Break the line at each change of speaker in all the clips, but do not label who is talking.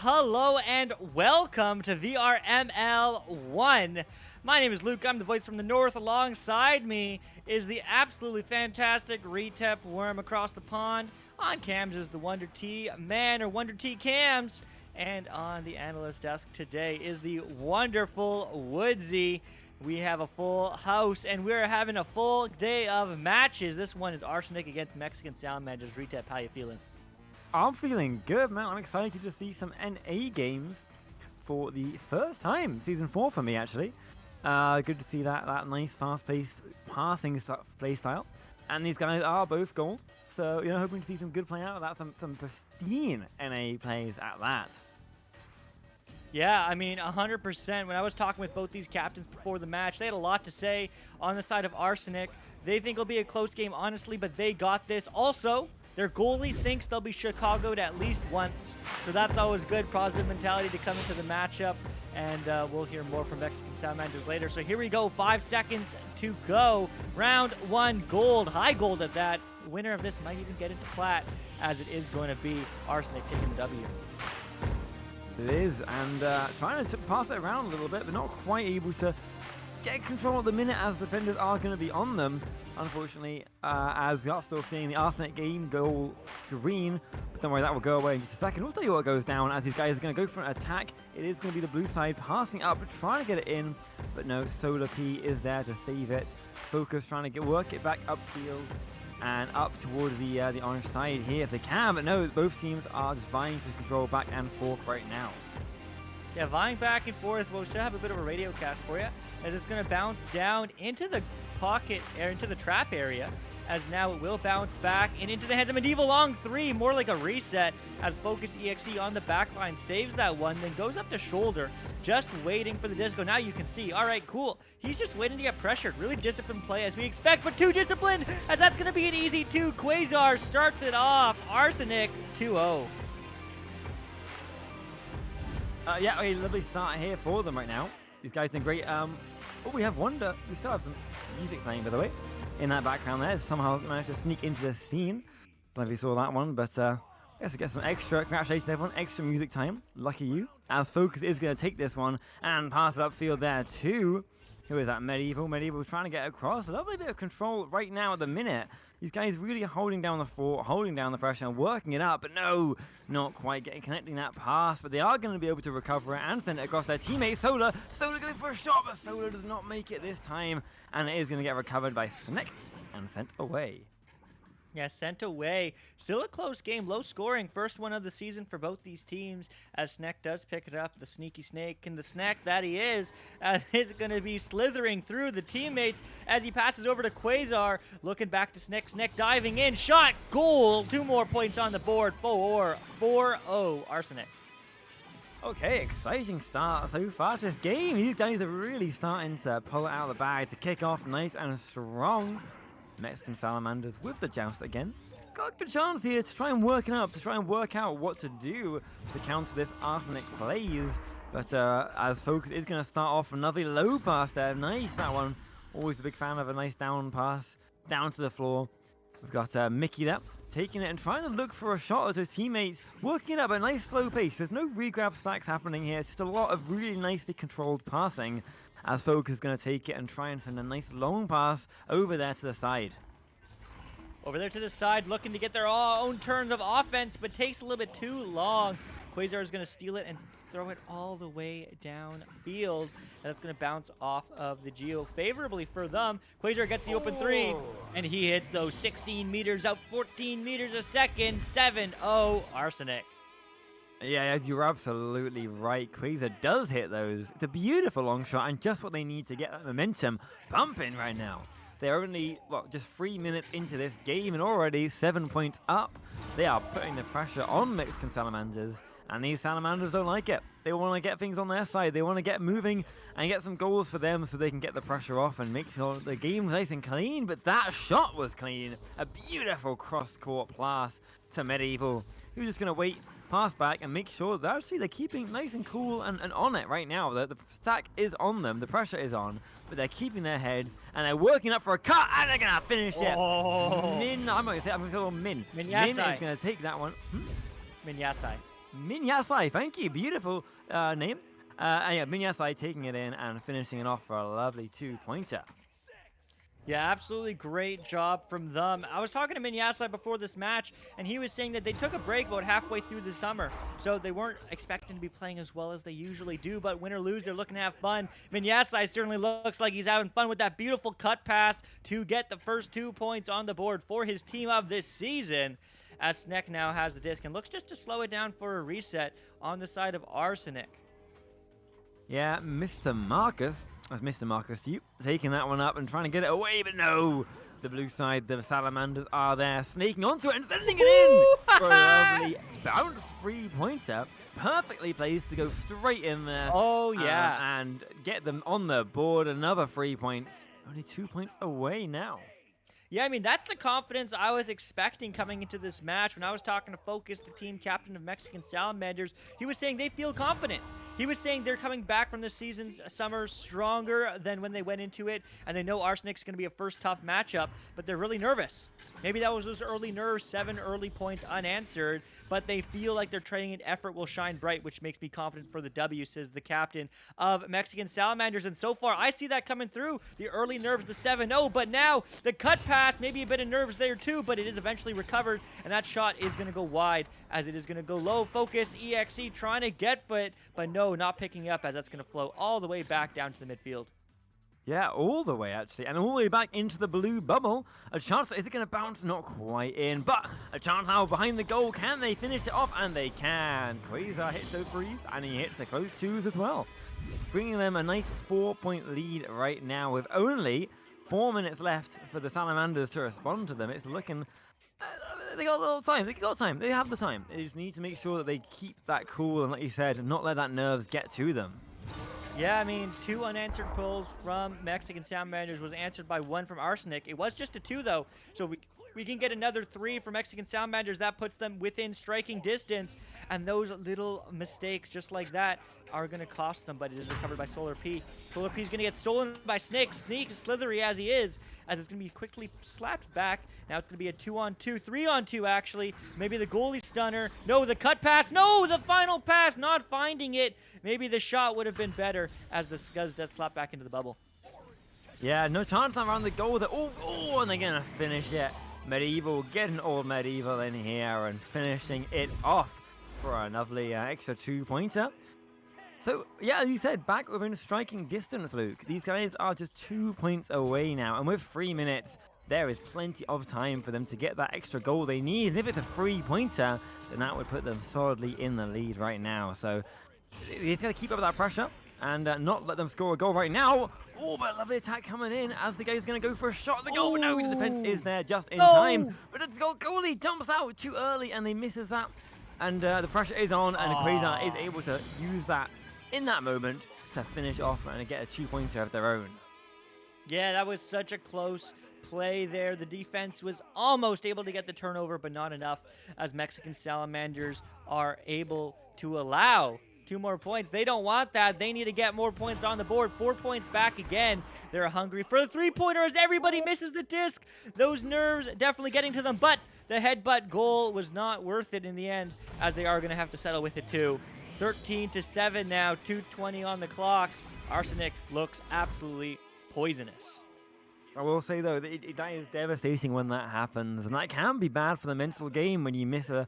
hello, and welcome to VRML 1. My name is Luke, I'm the voice from the north. Alongside me is the absolutely fantastic RetepWorm across the pond. On cams is the Wonder T Man, or Wonder T Cams. And on the analyst desk today is the wonderful Woodsy. We have a full house, and we're having a full day of matches. This one is Arsenic against Mexican Salamanders. Retep, how you feeling?
I'm feeling good, man. I'm excited to see some NA games for the first time. Season 4 for me, actually. Good to see that nice, fast-paced passing play style. And these guys are both gold. So, hoping to see some good play out of that. Some pristine NA plays at that.
Yeah, I mean, 100%. When I was talking with both these captains before the match, they had a lot to say on the side of Arsenic. They think it'll be a close game, honestly, but they got this. Also, their goalie thinks they'll be Chicago'd at least once, so that's always good. Positive mentality to come into the matchup, and we'll hear more from Mexican Salamanders later. So here we go, 5 seconds to go. Round 1, gold, high gold at that. The winner of this might even get into plat, as it is going to be Arsenic taking the W.
It is, and trying to pass it around a little bit, but not quite able to get control at the minute, as defenders are going to be on them. Unfortunately, as we are still seeing the Arsenic game goal screen, but don't worry, that will go away in just a second. We'll tell you what goes down as these guys are going to go for an attack. It is going to be the blue side passing up, trying to get it in, but no, Solar P is there to save it. Focus trying to work it back upfield and up towards the orange side here if they can, but no, both teams are just vying for control back and forth right now.
Yeah, vying back and forth. Well, we should have a bit of a radio cast for you, as it's going to bounce down into the pocket, or into the trap area, as now it will bounce back and into the hands of Medieval. Long 3, more like a reset, as Focus EXE on the back line saves that one, then goes up to shoulder, just waiting for the disco. Now you can see, all right, cool. He's just waiting to get pressured. Really disciplined play as we expect, but too disciplined, as that's going to be an easy 2. Quasar starts it off. Arsenic 2-0.
Yeah, a lovely start here for them right now. These guys doing great. Oh, we have Wonder. We still have some music playing, by the way, in that background there. Somehow managed to sneak into the scene. Don't know if you saw that one, but I guess we get some extra. Congratulations, everyone. Extra music time. Lucky you. As Focus is going to take this one and pass it upfield there too. Who is that? Medieval. Medieval trying to get across. A lovely bit of control right now at the minute. These guys really holding down the fort, holding down the pressure and working it up. But no, not quite connecting that pass. But they are going to be able to recover it and send it across their teammate, Solar. Solar going for a shot, but Solar does not make it this time. And it is going to get recovered by Snick and sent away.
Yeah, sent away. Still a close game, low scoring. First one of the season for both these teams, as Sneck does pick it up. The sneaky snake and the snack that he is going to be slithering through the teammates as he passes over to Quasar. Looking back to Sneck. Sneck diving in. Shot. Goal. 2 more points on the board. 4-0 Arsenic.
Okay, exciting start so far to this game. These guys are really starting to pull it out of the bag to kick off nice and strong. Mexican Salamanders with the joust again. Got a good chance here to try and work it up, to try and work out what to do to counter this Arsenic plays. But as Focus is going to start off another low pass there. Nice, that one. Always a big fan of a nice down pass, down to the floor. We've got Mickey there, taking it and trying to look for a shot as his teammates, working it up at a nice slow pace. There's no regrab stacks happening here. It's just a lot of really nicely controlled passing, as Focus is going to take it and try and send a nice long pass over there to the side.
Over there to the side, looking to get their own turns of offense, but takes a little bit too long. Quasar is going to steal it and throw it all the way downfield. That's going to bounce off of the Geo favorably for them. Quasar gets the open 3, and he hits those 16 meters out, 14 meters a second. 7-0 Arsenic.
Yeah, you're absolutely right. Quasar does hit those. It's a beautiful long shot and just what they need to get that momentum pumping right now. They're only, just 3 minutes into this game and already 7 points up. They are putting the pressure on Mexican Salamanders, and these Salamanders don't like it. They want to get things on their side. They want to get moving and get some goals for them so they can get the pressure off and make sure the game's nice and clean. But that shot was clean. A beautiful cross-court pass to Medieval, who's just going to wait, pass back, and make sure that actually they're keeping nice and cool and on it right now. The stack is on them, the pressure is on, but they're keeping their heads, and they're working up for a cut, and they're going to finish it.
Oh.
Min, I'm going to call him Min.
Min
is going to take that one.
Minyasai.
Minyasai, thank you. Beautiful name. And yeah, Minyasai taking it in and finishing it off for a lovely 2-pointer.
Yeah, absolutely great job from them. I was talking to Minyasai before this match, and he was saying that they took a break about halfway through the summer, so they weren't expecting to be playing as well as they usually do, but win or lose, they're looking to have fun. Minyasai certainly looks like he's having fun with that beautiful cut pass to get the first 2 points on the board for his team of this season, as Snek now has the disc and looks just to slow it down for a reset on the side of Arsenic.
Yeah, Mr. Marcus, that's Mr. Marcus to you, taking that one up and trying to get it away, but no! The blue side, the Salamanders are there, sneaking onto it and sending it in for a lovely bounce 3-pointer. Perfectly placed to go straight in there.
Oh, yeah.
And get them on the board. Another 3 points. Only 2 points away now.
Yeah, I mean, that's the confidence I was expecting coming into this match. When I was talking to Focus, the team captain of Mexican Salamanders, he was saying they feel confident. He was saying they're coming back from this season's summer stronger than when they went into it, and they know Arsenic's going to be a first tough matchup, but they're really nervous. Maybe that was those early nerves, 7 early points unanswered, but they feel like their training and effort will shine bright, which makes me confident for the W, says the captain of Mexican Salamanders. And so far, I see that coming through. The early nerves, the 7-0, but now the cut pass, maybe a bit of nerves there too, but it is eventually recovered, and that shot is going to go wide as it is going to go low. Focus, EXE trying to get foot, but no, not picking up as that's going to flow all the way back down to the midfield.
Yeah, all the way, actually. And all the way back into the blue bubble. A chance, is it going to bounce? Not quite in. But a chance now behind the goal. Can they finish it off? And they can. Quasar hits those threes, and he hits the close twos as well. Bringing them a nice 4-point lead right now with only 4 minutes left for the Salamanders to respond to them. It's looking... they got a little time. They got time. They have the time. They just need to make sure that they keep that cool and, like you said, not let that nerves get to them.
Yeah, I mean, 2 unanswered calls from Mexican Salamanders was answered by 1 from Arsenic. It was just a 2, though, so we can get another 3 for Mexican Salamanders. That puts them within striking distance, and those little mistakes just like that are going to cost them, but it is recovered by Solar P. Solar P is going to get stolen by Sneak. Sneak, slithery as he is, as it's going to be quickly slapped back. Now it's going to be a 2-on-2, 3-on-2 actually. Maybe the goalie stunner. No, the cut pass. No, the final pass, not finding it. Maybe the shot would have been better as the Scuzz does slap back into the bubble.
Yeah, no chance around the goal. Oh, and they're going to finish it. Medieval getting all Medieval in here and finishing it off for a lovely extra 2-pointer. So, yeah, as you said, back within striking distance, Luke. These guys are just 2 points away now, and with 3 minutes, there is plenty of time for them to get that extra goal they need. And if it's a 3-pointer, then that would put them solidly in the lead right now. So, you just got to keep up with that pressure and not let them score a goal right now. Oh, but a lovely attack coming in as the guy's going to go for a shot at the goal. But no, the defense is there just in time. But the goalie jumps out too early and they misses that. And the pressure is on, and Quasar is able to use that in that moment to finish off and get a 2-pointer of their own.
Yeah, that was such a close play there. The defense was almost able to get the turnover, but not enough, as Mexican Salamanders are able to allow 2 more points. They don't want that. They need to get more points on the board. 4 points back again. They're hungry for the 3-pointer as everybody misses the disc. Those nerves definitely getting to them, but the headbutt goal was not worth it in the end, as they are going to have to settle with it too. 13-7 now, 2:20 on the clock. Arsenic looks absolutely poisonous.
I will say, though, that that is devastating when that happens, and that can be bad for the mental game when you miss a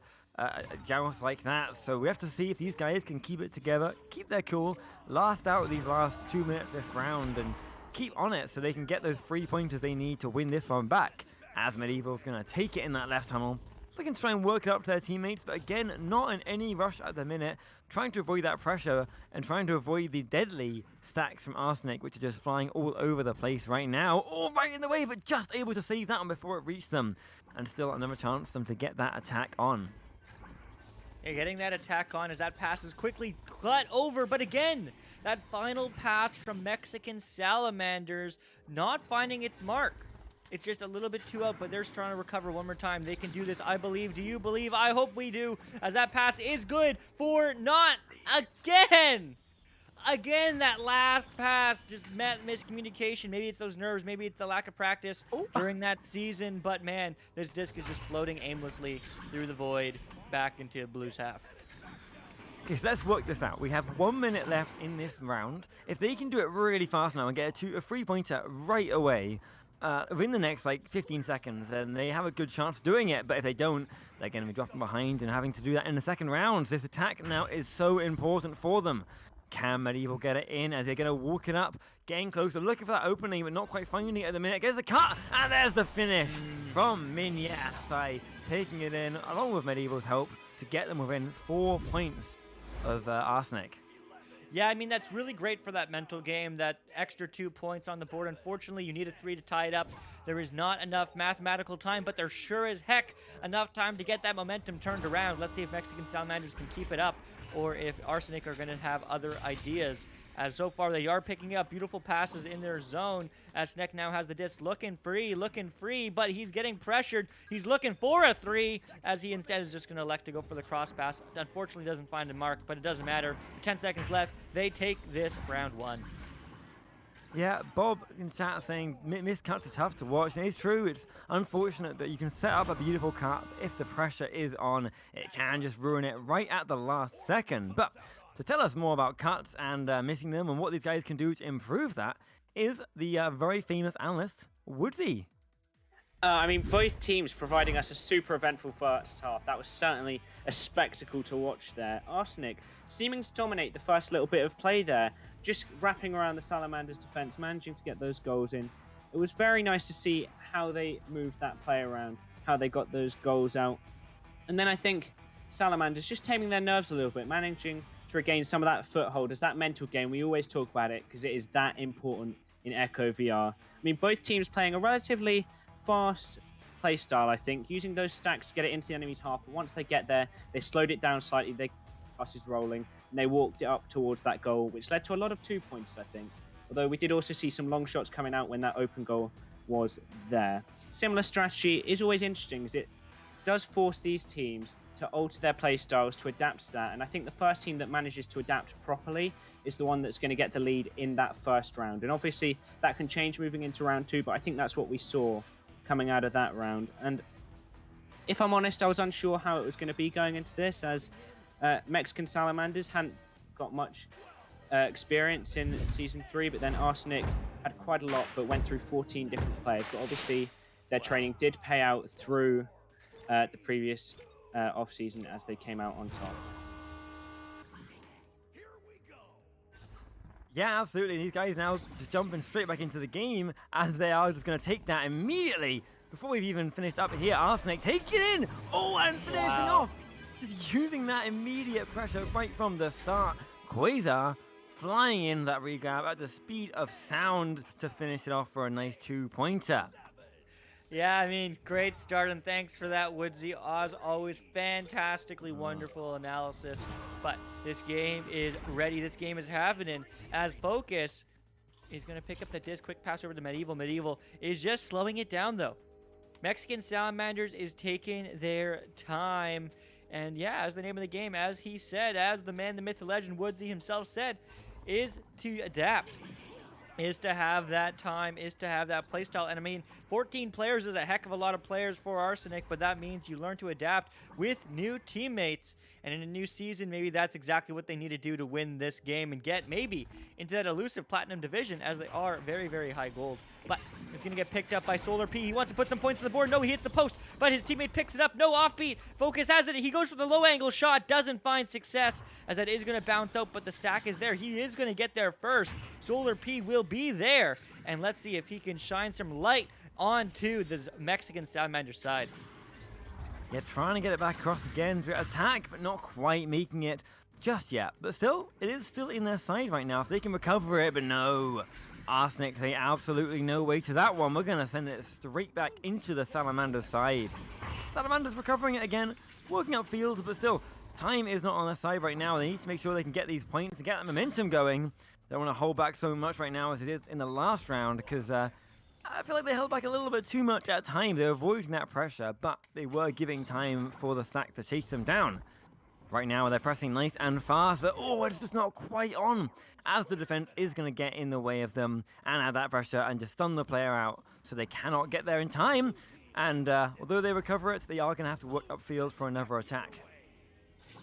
joust like that. So we have to see if these guys can keep it together, keep their cool, last out these last 2 minutes this round, and keep on it so they can get those 3-pointers they need to win this one back, as Medieval's going to take it in that left tunnel. They can try and work it up to their teammates, but again, not in any rush at the minute, trying to avoid that pressure and trying to avoid the deadly stacks from Arsenic, which are just flying all over the place right now. All right in the way, but just able to save that one before it reached them. And still another chance for them to get that attack on.
Yeah, getting that attack on as that pass is quickly cut over, but again, that final pass from Mexican Salamanders not finding its mark. It's just a little bit too out, but they're trying to recover one more time. They can do this, I believe. Do you believe? I hope we do, as that pass is good for not again. Again, that last pass just met miscommunication. Maybe it's those nerves. Maybe it's the lack of practice during that season. But, man, this disc is just floating aimlessly through the void back into Blue's half.
Okay, so let's work this out. We have 1 minute left in this round. If they can do it really fast now and get a 3-pointer right away, within the next like 15 seconds, then they have a good chance of doing it. But if they don't, they're going to be dropping behind and having to do that in the second round. This attack now is so important for them. Can Medieval get it in as they're going to walk it up, getting closer, looking for that opening, but not quite finding it at the minute. Gets the cut, and there's the finish from Minyasai, taking it in, along with Medieval's help, to get them within 4 points of Arsenic.
Yeah, I mean, that's really great for that mental game, that extra 2 points on the board. Unfortunately, you need a 3 to tie it up. There is not enough mathematical time, but there sure is heck enough time to get that momentum turned around. Let's see if Mexican Salamanders can keep it up, or if Arsenic are going to have other ideas. As so far, they are picking up beautiful passes in their zone, as Snek now has the disc looking free, but he's getting pressured. He's looking for a 3, as he instead is just going to elect to go for the cross pass. Unfortunately, doesn't find a mark, but it doesn't matter. 10 seconds left. They take this round 1.
Yeah, Bob in chat saying missed cuts are tough to watch, and it's true. It's unfortunate that you can set up a beautiful cut, but if the pressure is on, it can just ruin it right at the last second. But to tell us more about cuts and missing them and what these guys can do to improve that is the very famous analyst, Woodsy.
I mean, both teams providing us a super eventful first half. That was certainly a spectacle to watch there. Arsenic seeming to dominate the first little bit of play there, just wrapping around the Salamanders' defense, managing to get those goals in. It was very nice to see how they moved that play around, how they got those goals out. And then I think Salamanders just taming their nerves a little bit, managing to regain some of that foothold as that mental game. We always talk about it because it is that important in Echo VR. I mean, both teams playing a relatively fast play style, I think, using those stacks to get it into the enemy's half. But once they get there, they slowed it down slightly, they passes rolling, and they walked it up towards that goal, which led to a lot of 2 points, I think. Although we did also see some long shots coming out when that open goal was there. Similar strategy is always interesting, as it does force these teams to alter their play styles to adapt to that. And I think the first team that manages to adapt properly is the one that's going to get the lead in that first round. And obviously that can change moving into round 2, but I think that's what we saw coming out of that round. And if I'm honest, I was unsure how it was going to be going into this, as Mexican Salamanders hadn't got much experience in Season 3, but then Arsenic had quite a lot, but went through 14 different players. But obviously their training did pay out through the previous off-season as they came out on top.
Yeah, absolutely. These guys now just jumping straight back into the game, as they are just going to take that immediately. Before we've even finished up here, Arsenic takes it in. Oh, and finishing off. Just using that immediate pressure right from the start. Quasar flying in that regrab at the speed of sound to finish it off for a nice 2-pointer.
Yeah, I mean, great start, and thanks for that, Woodsy. Oz, always fantastically wonderful analysis. But this game is ready. This game is happening. As Focus is going to pick up the disc, quick pass over to Medieval. Medieval is just slowing it down, though. Mexican Salamanders is taking their time. And yeah, as the name of the game, as he said, as the man, the myth, the legend, Woodsy himself said, is to adapt. Is to have that time, is to have that playstyle. And I mean, 14 players is a heck of a lot of players for Arsenic, but that means you learn to adapt with new teammates. And in a new season, maybe that's exactly what they need to do to win this game and get maybe into that elusive Platinum division, as they are very, very high gold. But it's going to get picked up by Solar P. He wants to put some points on the board. No, he hits the post, but his teammate picks it up. No offbeat. Focus has it. He goes for the low angle shot. Doesn't find success, as that is going to bounce out, but the stack is there. He is going to get there first. Solar P will be there. And let's see if he can shine some light onto the Mexican Salamander side.
Yeah, trying to get it back across again through attack, but not quite making it just yet. But still, it is still in their side right now. If they can recover it, but no. Arsenic say absolutely no way to that one. We're going to send it straight back into the Salamander side. Salamander's recovering it again, working up fields, but still, time is not on their side right now. They need to make sure they can get these points and get that momentum going. They don't want to hold back so much right now as it is in the last round, because I feel like they held back a little bit too much at time. They were avoiding that pressure, but they were giving time for the stack to chase them down. Right now, they're pressing nice and fast, but oh, it's just not quite on, as the defense is going to get in the way of them and add that pressure and just stun the player out, so they cannot get there in time. And although they recover it, they are going to have to work upfield for another attack.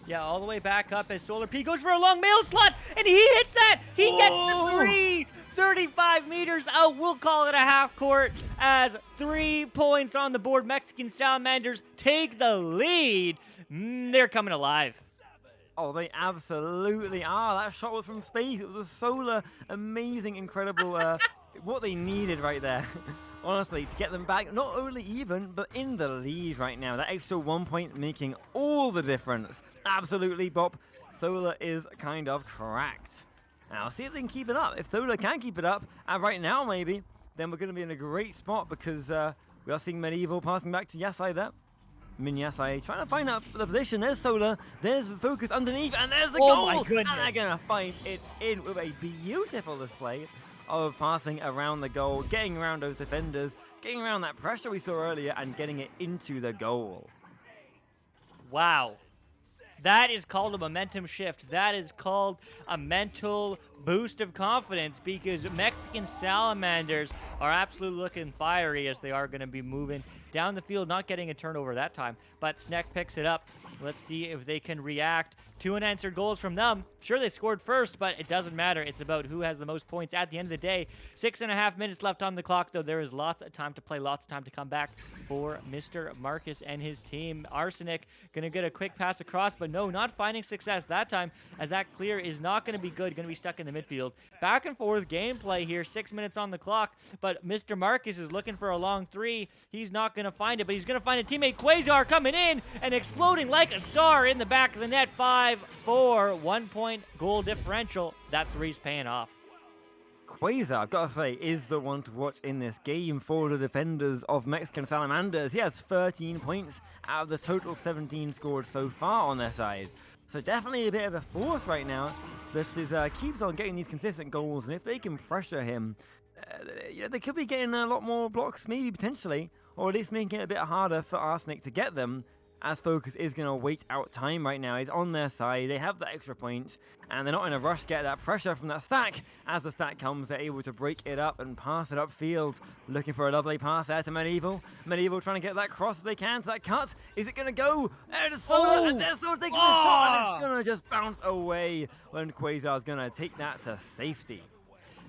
Yeah, all the way back up as Solar P goes for a long mail slot, and he hits that! He gets the 3! 35 meters out, we'll call it a half court as 3 points on the board. Mexican Salamanders take the lead. They're coming alive.
Oh, they absolutely are. That shot was from space. It was a solar, amazing, incredible, what they needed right there. Honestly, to get them back, not only even, but in the lead right now. That extra 1 point making all the difference. Absolutely, Bob. Solar is kind of cracked. Now, see if they can keep it up. If Solar can keep it up, and right now maybe, then we're going to be in a great spot because we are seeing Medieval passing back to Yasai there. Yasai trying to find out the position. There's Solar, there's the focus underneath, and there's the goal!
My goodness.
And they're going to find it in with a beautiful display of passing around the goal, getting around those defenders, getting around that pressure we saw earlier, and getting it into the goal.
Wow. That is called a momentum shift. That is called a mental boost of confidence because Mexican Salamanders are absolutely looking fiery as they are going to be moving down the field, not getting a turnover that time. But Sneck picks it up. Let's see if they can react. 2 unanswered goals from them. Sure, they scored first, but it doesn't matter. It's about who has the most points at the end of the day. 6.5 minutes left on the clock, though. There is lots of time to play, lots of time to come back for Mr. Marcus and his team. Arsenic going to get a quick pass across, but no, not finding success that time, as that clear is not going to be good. Going to be stuck in the midfield. Back and forth gameplay here. 6 minutes on the clock, but Mr. Marcus is looking for a long 3. He's not going to find it, but he's going to find a teammate. Quasar coming in and exploding like a star in the back of the net. 5-4, 1 point goal differential. That 3's paying off.
Quasar, I've got to say, is the one to watch in this game for the defenders of Mexican Salamanders. He has 13 points out of the total 17 scored so far on their side. So definitely a bit of a force right now that is keeps on getting these consistent goals, and if they can pressure him, they could be getting a lot more blocks, maybe potentially, or at least making it a bit harder for Arsenic to get them, as Focus is going to wait out time right now. He's on their side, they have that extra point, and they're not in a rush to get that pressure from that stack. As the stack comes, they're able to break it up and pass it upfield, looking for a lovely pass there to Medieval. Medieval trying to get that cross as they can to that cut. Is it going to go? And it's Solar, and they're Solar taking the shot, and it's going to just bounce away when Quasar's going to take that to safety.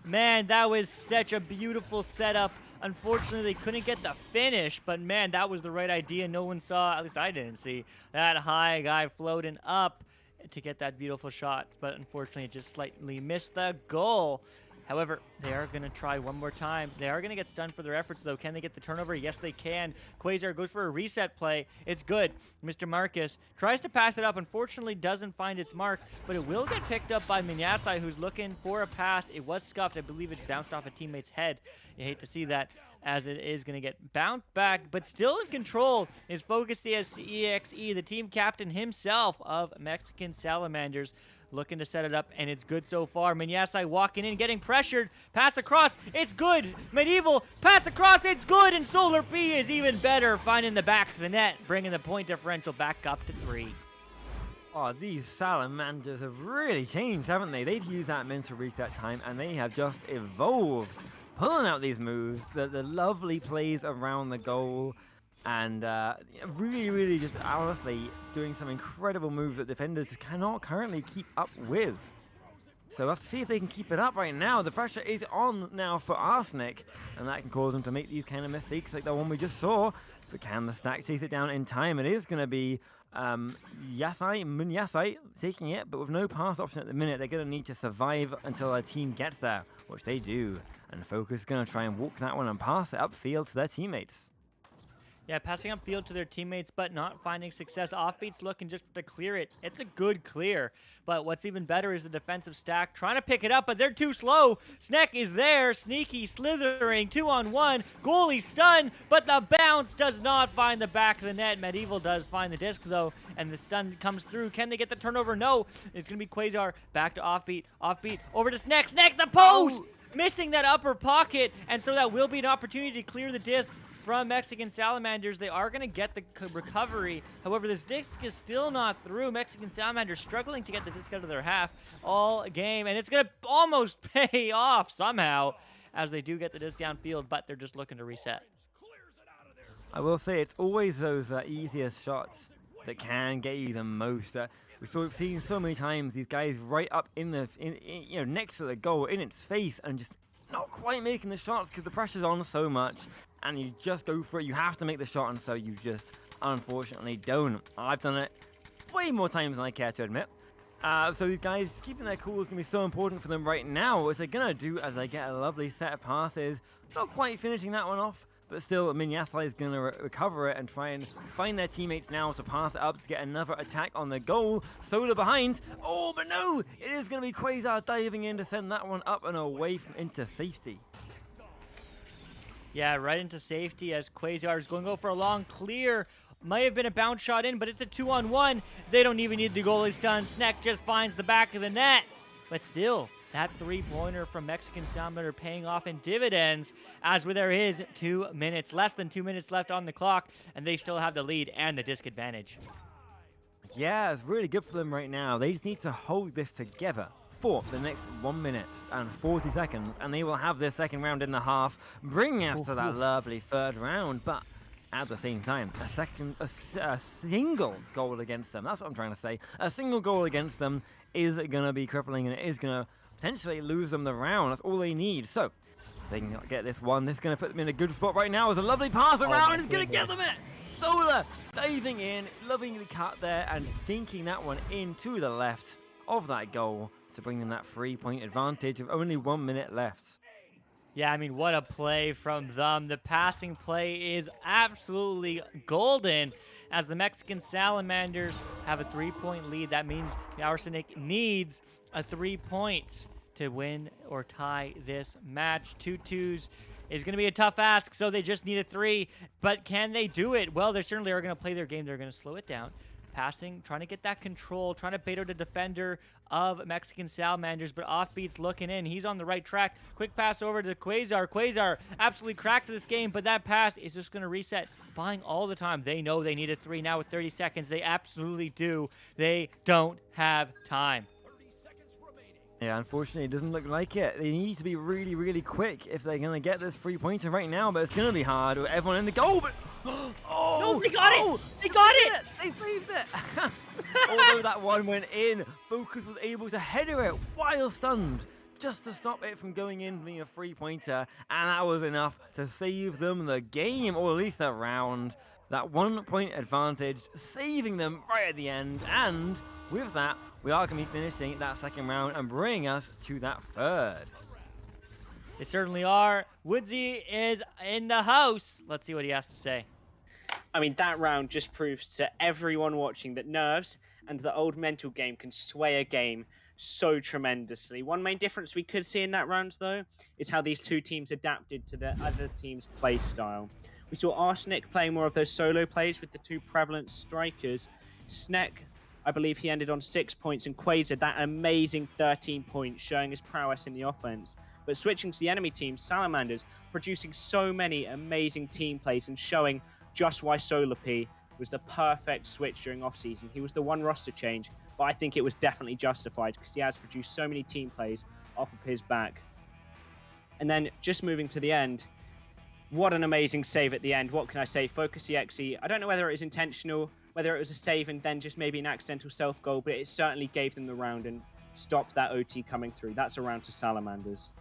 Man, that was such a beautiful setup. Unfortunately, they couldn't get the finish, but man, that was the right idea. No one saw, at least I didn't see, that high guy floating up to get that beautiful shot, but unfortunately, it just slightly missed the goal. However, they are going to try one more time. They are going to get stunned for their efforts, though. Can they get the turnover? Yes, they can. Quasar goes for a reset play. It's good. Mr. Marcus tries to pass it up. Unfortunately, doesn't find its mark, but it will get picked up by Minyasai, who's looking for a pass. It was scuffed. I believe it bounced off a teammate's head. You hate to see that, as it is going to get bounced back, but still in control is Focus the EXE, the team captain himself of Mexican Salamanders. Looking to set it up, and it's good so far. Minyasai walking in, getting pressured. Pass across, it's good. Medieval, pass across, it's good. And Solar P is even better, finding the back of the net, bringing the point differential back up to 3.
Oh, these Salamanders have really changed, haven't they? They've used that mental reset time, and they have just evolved. Pulling out these moves, the lovely plays around the goal, and really just honestly doing some incredible moves that defenders cannot currently keep up with. So we'll have to see if they can keep it up right now. The pressure is on now for Arsenic, and that can cause them to make these kind of mistakes like the one we just saw. But can the stack chase it down in time? It is going to be Munyasai taking it, but with no pass option at the minute. They're going to need to survive until their team gets there, which they do. And Focus is going to try and walk that one and pass it upfield to their teammates.
Yeah, passing upfield to their teammates, but not finding success. Offbeat's looking just to clear it. It's a good clear, but what's even better is the defensive stack trying to pick it up, but they're too slow. Sneck is there, sneaky, slithering, 2-on-1. Goalie stunned, but the bounce does not find the back of the net. Medieval does find the disc, though, and the stun comes through. Can they get the turnover? No. It's going to be Quasar. Back to Offbeat. Offbeat over to Sneck. Sneck, the post! Oh. Missing that upper pocket, and so that will be an opportunity to clear the disc from Mexican Salamanders. They are going to get the recovery. However, this disc is still not through. Mexican Salamanders struggling to get the disc out of their half all game, and it's going to almost pay off somehow as they do get the disc downfield, but they're just looking to reset.
I will say it's always those easiest shots that can get you the most. We've seen so many times these guys right up in the, next to the goal, in its face, and just not quite making the shots because the pressure's on so much, and you just go for it. You have to make the shot, and so you just unfortunately don't. I've done it way more times than I care to admit. So these guys keeping their cool is going to be so important for them right now. What they're going to do as they get a lovely set of passes, not quite finishing that one off, but still, Minyasai is going to recover it and try and find their teammates now to pass it up to get another attack on the goal. Solar behind. Oh, but no! It is going to be Quasar diving in to send that one up and away into safety.
Yeah, right into safety as Quasar is going to go for a long clear. Might have been a bounce shot in, but it's a 2-on-1. They don't even need the goalie stun. Sneck just finds the back of the net. But still, that three-pointer from Mexican Salamander paying off in dividends as there is 2 minutes, less than 2 minutes left on the clock, and they still have the lead and the disc advantage.
Yeah, it's really good for them right now. They just need to hold this together for the next 1 minute and 40 seconds, and they will have their second round in the half, bringing us to that lovely third round. But at the same time, a single goal against them, that's what I'm trying to say, a single goal against them is going to be crippling, and it is going to potentially lose them the round. That's all they need. So they can get this one. This is going to put them in a good spot right now. It's a lovely pass around, and it's going to get them it. Solar diving in, lovingly cut there, and dinking that one in to the left of that goal to bring them that 3-point advantage with only 1 minute left.
Yeah, I mean, what a play from them. The passing play is absolutely golden as the Mexican Salamanders have a 3-point lead. That means the Arsenic needs a 3 points to win or tie this match. 2-2s is going to be a tough ask, so they just need a 3. But can they do it? Well, they certainly are going to play their game. They're going to slow it down. Passing, trying to get that control, trying to bait out the defender of Mexican Salamanders, but Offbeat's looking in. He's on the right track. Quick pass over to Quasar. Quasar absolutely cracked this game, but that pass is just going to reset, buying all the time. They know they need a 3 now with 30 seconds. They absolutely do. They don't have time.
Yeah, unfortunately, it doesn't look like it. They need to be really, really quick if they're going to get this 3-pointer right now, but it's going to be hard with everyone in the goal. But oh,
no, they got it! They got it!
They saved it! Although that one went in, Focus was able to header it while stunned, just to stop it from going in being a 3-pointer, and that was enough to save them the game, or at least the round. That 1-point advantage, saving them right at the end, and with that, we are going to be finishing that second round and bringing us to that third.
They certainly are. Woodsy is in the house. Let's see what he has to say.
I mean, that round just proves to everyone watching that nerves and the old mental game can sway a game so tremendously. One main difference we could see in that round, though, is how these two teams adapted to the other team's play style. We saw Arsenic playing more of those solo plays with the two prevalent strikers. Sneck, I believe he ended on 6 points, and Quasar, that amazing 13 points, showing his prowess in the offense. But switching to the enemy team, Salamanders, producing so many amazing team plays and showing just why Solar P was the perfect switch during off-season. He was the one roster change, but I think it was definitely justified because he has produced so many team plays off of his back. And then just moving to the end, what an amazing save at the end. What can I say? Focus EXE. I don't know whether it was intentional, whether it was a save and then just maybe an accidental self-goal, but it certainly gave them the round and stopped that OT coming through. That's a round to Salamanders.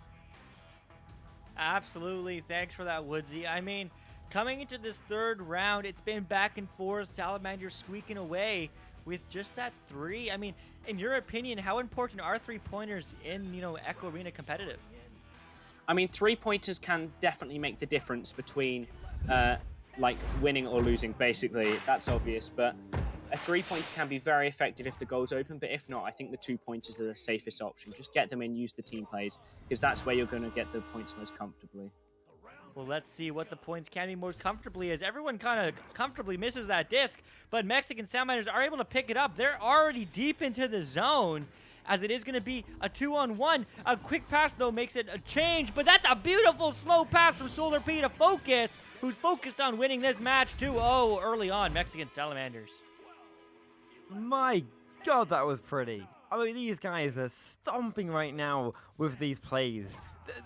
Absolutely. Thanks for that, Woodsy. I mean, coming into this third round, it's been back and forth. Salamanders squeaking away with just that 3. I mean, in your opinion, how important are 3-pointers in, Echo Arena competitive?
I mean, 3-pointers can definitely make the difference between like winning or losing, basically. That's obvious, but a 3-pointer can be very effective if the goal's open, but if not, I think the 2-pointers are the safest option. Just get them in, use the team plays, because that's where you're going to get the points most comfortably.
Well, let's see what the points can be most comfortably, as everyone kind of comfortably misses that disc, but Mexican Salamanders are able to pick it up. They're already deep into the zone, as it is going to be a 2-on-1. A quick pass, though, makes it a change, but that's a beautiful slow pass from Solar P to Focus, who's focused on winning this match 2-0 early on, Mexican Salamanders.
My God, that was pretty. I mean, these guys are stomping right now with these plays.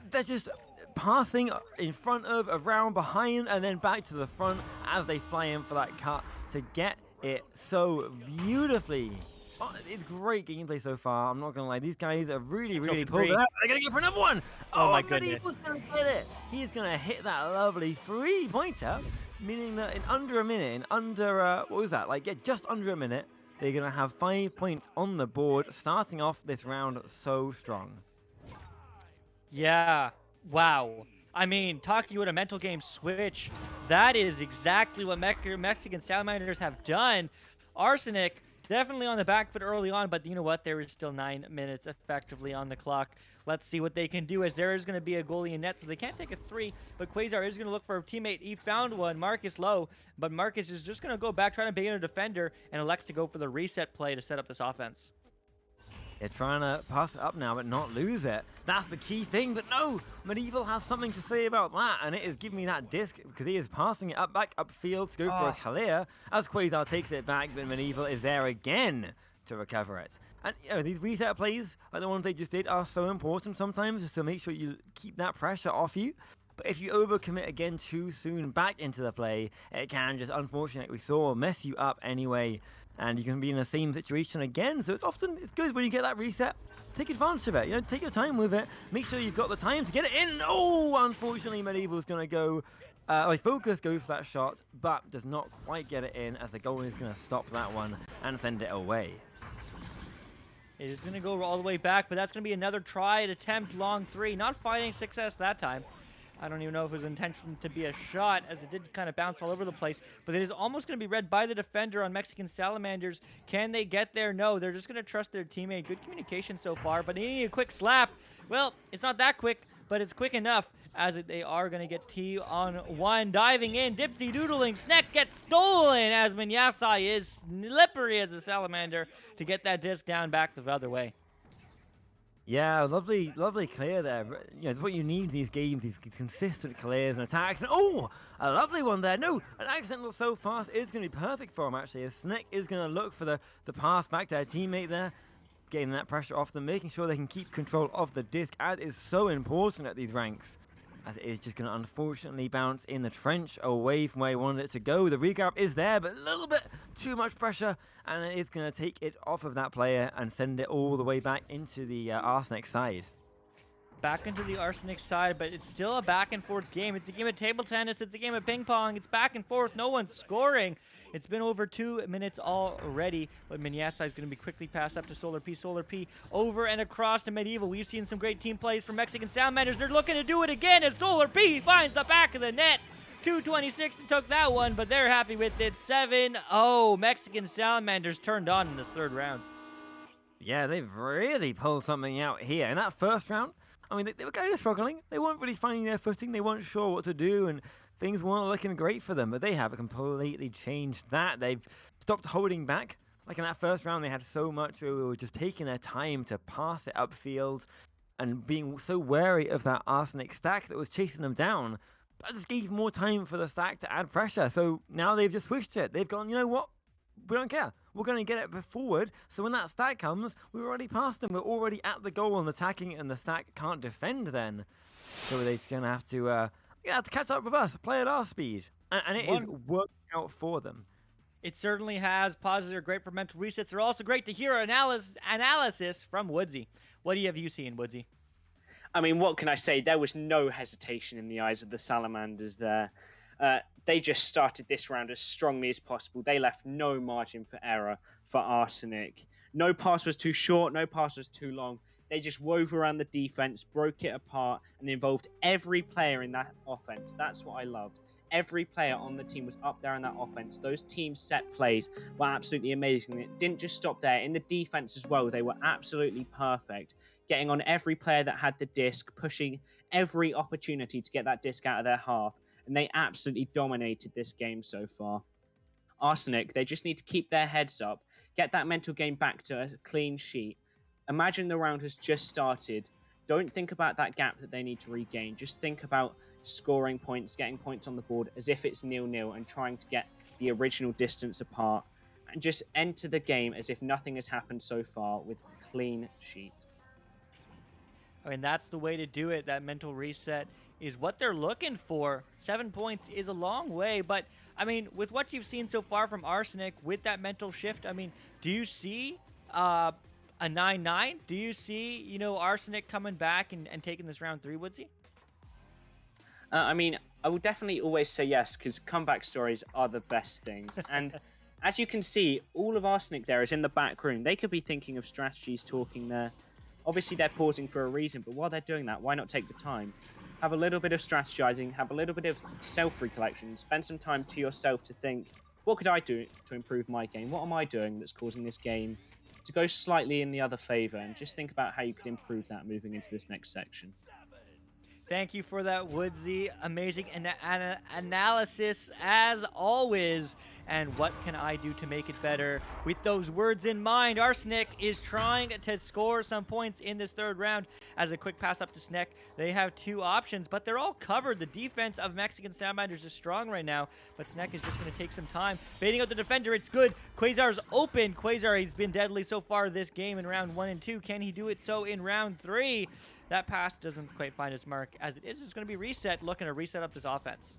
They're just passing in front of, around, behind, and then back to the front as they fly in for that cut to get it so beautifully. Oh, it's great gameplay so far. I'm not gonna lie. These guys are really
Let's
pulled
open
it up. They're gonna go for another one.
Oh my
Medieval's gonna get it. He's gonna hit that lovely 3-pointer, meaning that in under a minute, in under what was that? Like, yeah, just under a minute, they're gonna have 5 points on the board, starting off this round so strong.
Yeah. Wow. I mean, talking about a mental game switch, that is exactly what Mexican Salamanders have done. Arsenic definitely on the back foot early on, but you know what? There is still 9 minutes effectively on the clock. Let's see what they can do, as there is going to be a goalie in net, so they can't take a 3, but Quasar is going to look for a teammate. He found one, Marcus Lowe, but Marcus is just going to go back, trying to bait in a defender, and elects to go for the reset play to set up this offense.
They're trying to pass it up now, but not lose it. That's the key thing, but no! Medieval has something to say about that, and it is giving me that disc, because he is passing it back upfield to go for a clear, as Quasar takes it back, but Medieval is there again to recover it. And you know, these reset plays, like the ones they just did, are so important sometimes, just to make sure you keep that pressure off you. But if you overcommit again too soon back into the play, it can just, unfortunately, we saw, mess you up anyway. And you can be in the same situation again. So it's good when you get that reset. Take advantage of it. You know, take your time with it. Make sure you've got the time to get it in. Oh, unfortunately, Medieval's going to go. Focus goes for that shot, but does not quite get it in, as the goalie is going to stop that one and send it away.
It is going to go all the way back, but that's going to be another try and attempt long 3. Not finding success that time. I don't even know if it was intention to be a shot, as it did kind of bounce all over the place. But it is almost going to be read by the defender on Mexican Salamanders. Can they get there? No, they're just going to trust their teammate. Good communication so far, but they need a quick slap. Well, it's not that quick, but it's quick enough, as they are going to get T on 1. Diving in, dipsy doodling. Sneck gets stolen, as Minyasai is slippery as a salamander to get that disc down back the other way.
Yeah, lovely clear there. You know, it's what you need in these games, these consistent clears and attacks. And oh, a lovely one there. No, an accidental so fast is going to be perfect for him, actually. As Snick is going to look for the pass back to their teammate there, getting that pressure off them, making sure they can keep control of the disc, as is so important at these ranks. As it is just going to unfortunately bounce in the trench away from where he wanted it to go. The regrab is there, but a little bit too much pressure, and it is going to take it off of that player and send it all the way back into the Arsenic side.
Back into the Arsenic side, but it's still a back and forth game. It's a game of table tennis. It's a game of ping pong. It's back and forth. No one's scoring. It's been over 2 minutes already, but Minyasa is going to be quickly passed up to Solar P. Solar P over and across to Medieval. We've seen some great team plays from Mexican Salamanders. They're looking to do it again as Solar P finds the back of the net. 2:26 to took that one, but they're happy with it. 7-0. Mexican Salamanders turned on in this 3rd round.
Yeah, they've really pulled something out here. In that 1st round, I mean, they were kind of struggling. They weren't really finding their footing. They weren't sure what to do, and things weren't looking great for them. But they have completely changed that. They've stopped holding back. Like in that 1st round, they had so much. They were just taking their time to pass it upfield and being so wary of that Arsenic stack that was chasing them down. That just gave more time for the stack to add pressure. So now they've just switched it. They've gone, you know what? We don't care. We're going to get it forward. So when that stack comes, we're already past them. We're already at the goal and attacking, and the stack can't defend then. So they're just going to have to catch up with us, play at our speed. And it is working out for them.
It certainly has. Pauses are great for mental resets. They're also great to hear analysis from Woodsy. What have you seen, Woodsy?
I mean, what can I say? There was no hesitation in the eyes of the Salamanders there. They just started this round as strongly as possible. They left no margin for error for Arsenic. No pass was too short, no pass was too long. They just wove around the defense, broke it apart, and involved every player in that offense. That's what I loved. Every player on the team was up there in that offense. Those team set plays were absolutely amazing. It didn't just stop there. In the defense as well, they were absolutely perfect. Getting on every player that had the disc, pushing every opportunity to get that disc out of their half. And they absolutely dominated this game so far. Arsenic, they just need to keep their heads up, get that mental game back to a clean sheet. Imagine the round has just started. Don't think about that gap that they need to regain. Just think about scoring points, getting points on the board as if it's 0-0 and trying to get the original distance apart. And just enter the game as if nothing has happened so far with a clean sheet.
I mean, that's the way to do it. That mental reset is what they're looking for. 7 points is a long way, but I mean, with what you've seen so far from Arsenic, with that mental shift, I mean, do you see a 9-9? Do you see, you know, Arsenic coming back and taking this round 3, Woodsy?
I mean, I will definitely always say yes, because comeback stories are the best things. And as you can see, all of Arsenic there is in the back room. They could be thinking of strategies, talking there. Obviously, they're pausing for a reason, but while they're doing that, why not take the time? Have a little bit of strategizing, have a little bit of self-recollection, spend some time to yourself to think, what could I do to improve my game? What am I doing that's causing this game to go slightly in the other favor? And just think about how you could improve that moving into this next section.
Thank you for that, Woodsy. Amazing analysis as always. And what can I do to make it better? With those words in mind, Arsenic is trying to score some points in this third round. As a quick pass up to Snek, they have 2 options, but they're all covered. The defense of Mexican Salamanders is strong right now, but Snek is just going to take some time. Baiting out the defender, it's good. Quasar's open. Quasar, he's been deadly so far this game in round 1 and 2. Can he do it so in round 3? That pass doesn't quite find its mark, as it is just going to be reset, looking to reset up this offense.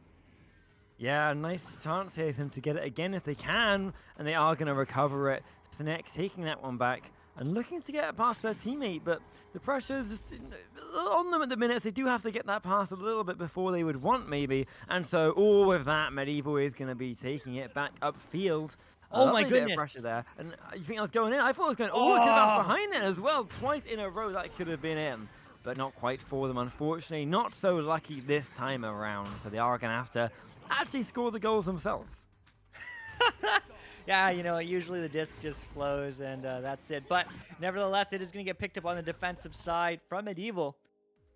Yeah, nice chance here for them to get it again if they can, and they are going to recover it. Snek taking that one back and looking to get it past their teammate, but the pressure is just on them at the minute. They do have to get that pass a little bit before they would want, maybe. And so, all with that, Medieval is going to be taking it back upfield.
Oh my
Bit
goodness.
of pressure there. And you think I was going in? I thought I was going, oh, that's behind it as well. Twice in a row that could have been in. But not quite for them, unfortunately. Not so lucky this time around. So they are going to have to actually score the goals themselves.
Yeah, you know, usually the disc just flows and that's it. But nevertheless, it is going to get picked up on the defensive side from Medieval.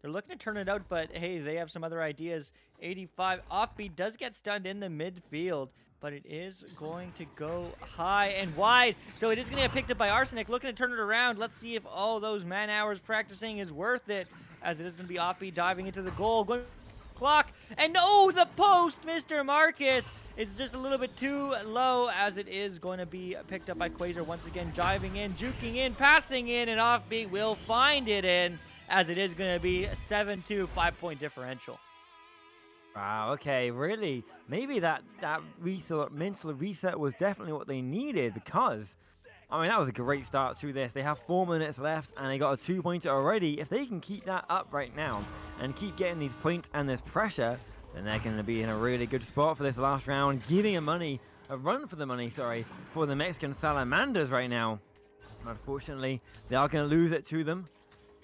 They're looking to turn it out, but hey, they have some other ideas. 85 offbeat does get stunned in the midfield, but it is going to go high and wide. So it is going to get picked up by Arsenic, looking to turn it around. Let's see if all those man hours practicing is worth it, as it is going to be offbeat diving into the goal. Going clock, and oh, the post, Mr. Marcus, is just a little bit too low, as it is going to be picked up by Quasar once again, diving in, juking in, passing in, and offbeat will find it in, as it is going to be 7-2, 5-point differential.
Wow, okay, really? Maybe that mental reset was definitely what they needed, because, I mean, that was a great start to this. They have 4 minutes left, and they got a 2-pointer already. If they can keep that up right now, and keep getting these points and this pressure, then they're going to be in a really good spot for this last round, giving a run for the money, for the Mexican Salamanders right now. Unfortunately, they are going to lose it to them.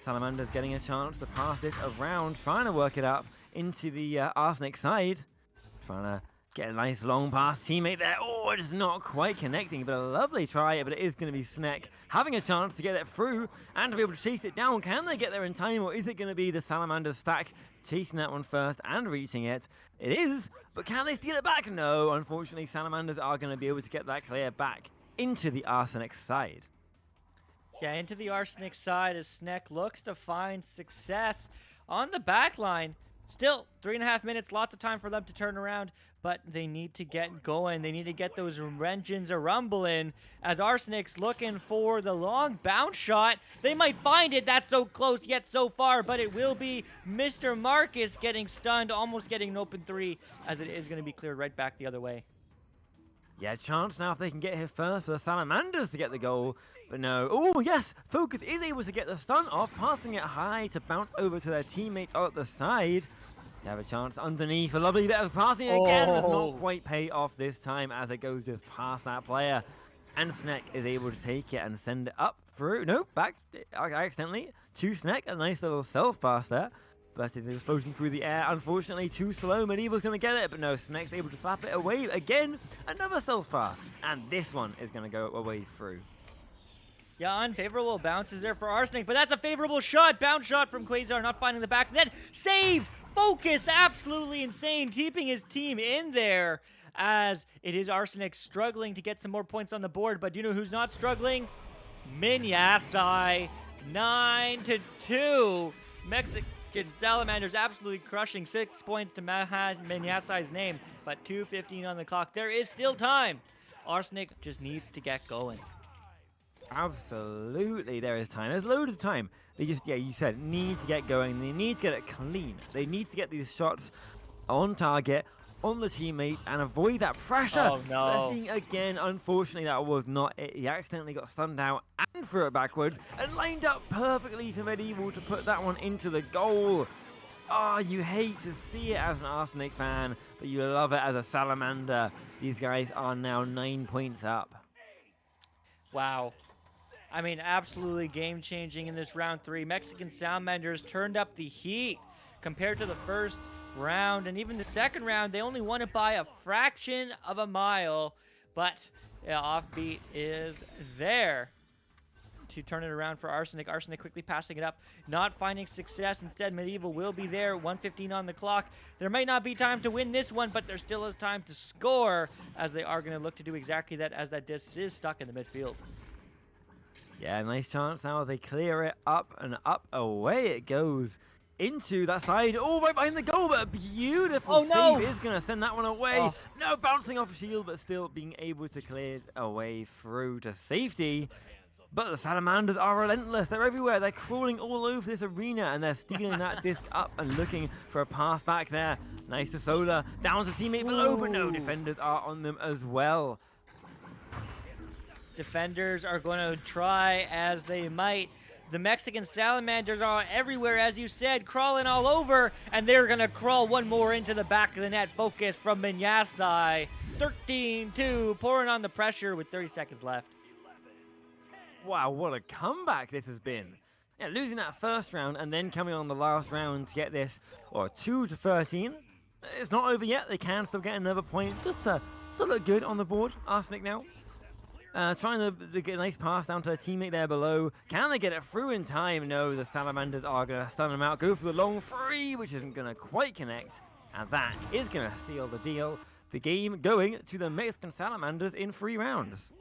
Salamanders getting a chance to pass this around, trying to work it up into the Arsenic side. Trying to get a nice long pass teammate there. Oh, it's not quite connecting, but a lovely try. But it is going to be Snek having a chance to get it through and to be able to chase it down. Can they get there in time, or is it going to be the Salamanders stack chasing that one first and reaching it? It is, but can they steal it back? No, unfortunately, Salamanders are going to be able to get that clear back into the Arsenic side.
Yeah, into the Arsenic side as Snek looks to find success on the back line. Still, 3.5 minutes, lots of time for them to turn around, but they need to get going. They need to get those engines a-rumbling, as Arsenic's looking for the long bounce shot. They might find it. That's so close yet so far, but it will be Mr. Marcus getting stunned, almost getting an open 3, as it is going to be cleared right back the other way.
Yeah, chance now if they can get here first for the Salamanders to get the goal. But no. Oh, yes! Focus is able to get the stun off, passing it high to bounce over to their teammates at the side. They have a chance underneath. A lovely bit of passing again. Does not quite pay off this time, as it goes just past that player. And Snek is able to take it and send it up through. No, back accidentally to Snek. A nice little self-pass there. But it is floating through the air. Unfortunately, too slow. Medieval's going to get it, but no, Snek's able to slap it away again. Another self-pass. And this one is going to go away through.
Yeah, unfavorable bounces there for Arsenic, but that's a favorable shot. Bounce shot from Quasar, not finding the back. Then saved! Focus, absolutely insane, keeping his team in there, as it is Arsenic struggling to get some more points on the board. But do you know who's not struggling? Minyasai, 9-2. Mexican Salamanders absolutely crushing 6 points to Minyasai's name, but 2:15 on the clock. There is still time. Arsenic just needs to get going.
Absolutely, there is time. There's loads of time. They just, yeah, you said, need to get going. They need to get it clean. They need to get these shots on target, on the teammates and avoid that pressure.
Oh, no.
Blessing again, unfortunately that was not it. He accidentally got stunned out and threw it backwards and lined up perfectly to Medieval to put that one into the goal. Oh, you hate to see it as an Arsenic fan, but you love it as a Salamander. These guys are now 9 points up.
Wow. I mean, absolutely game-changing in this round 3. Mexican Salamanders turned up the heat compared to the first round, and even the second round, they only won it by a fraction of a mile, but yeah, Offbeat is there to turn it around for Arsenic. Arsenic quickly passing it up, not finding success. Instead, Medieval will be there, 1:15 on the clock. There might not be time to win this one, but there still is time to score, as they are going to look to do exactly that, as that disc is stuck in the midfield.
Yeah, nice chance now. They clear it up and up. Away it goes into that side. Oh, right behind the goal, but a beautiful save is going to send that one away.
Oh.
No, bouncing off a shield, but still being able to clear it away through to safety. But the Salamanders are relentless. They're everywhere. They're crawling all over this arena, and they're stealing that disc up and looking for a pass back there. Nice to Solar. Down to teammate below, but no, defenders are on them as well.
Defenders are going to try as they might. The Mexican Salamanders are everywhere, as you said, crawling all over, and they're going to crawl one more into the back of the net. Focus from Minyasai. 13-2, pouring on the pressure with 30 seconds left.
Wow, what a comeback this has been. Yeah, losing that first round and then coming on the last round to get this, or 2-13. It's not over yet. They can still get another point. Just still look good on the board. Arsenic now. Trying to get a nice pass down to a teammate there below. Can they get it through in time? No, the Salamanders are going to stun them out. Go for the long free, which isn't going to quite connect. And that is going to seal the deal. The game going to the Mexican Salamanders in 3 rounds.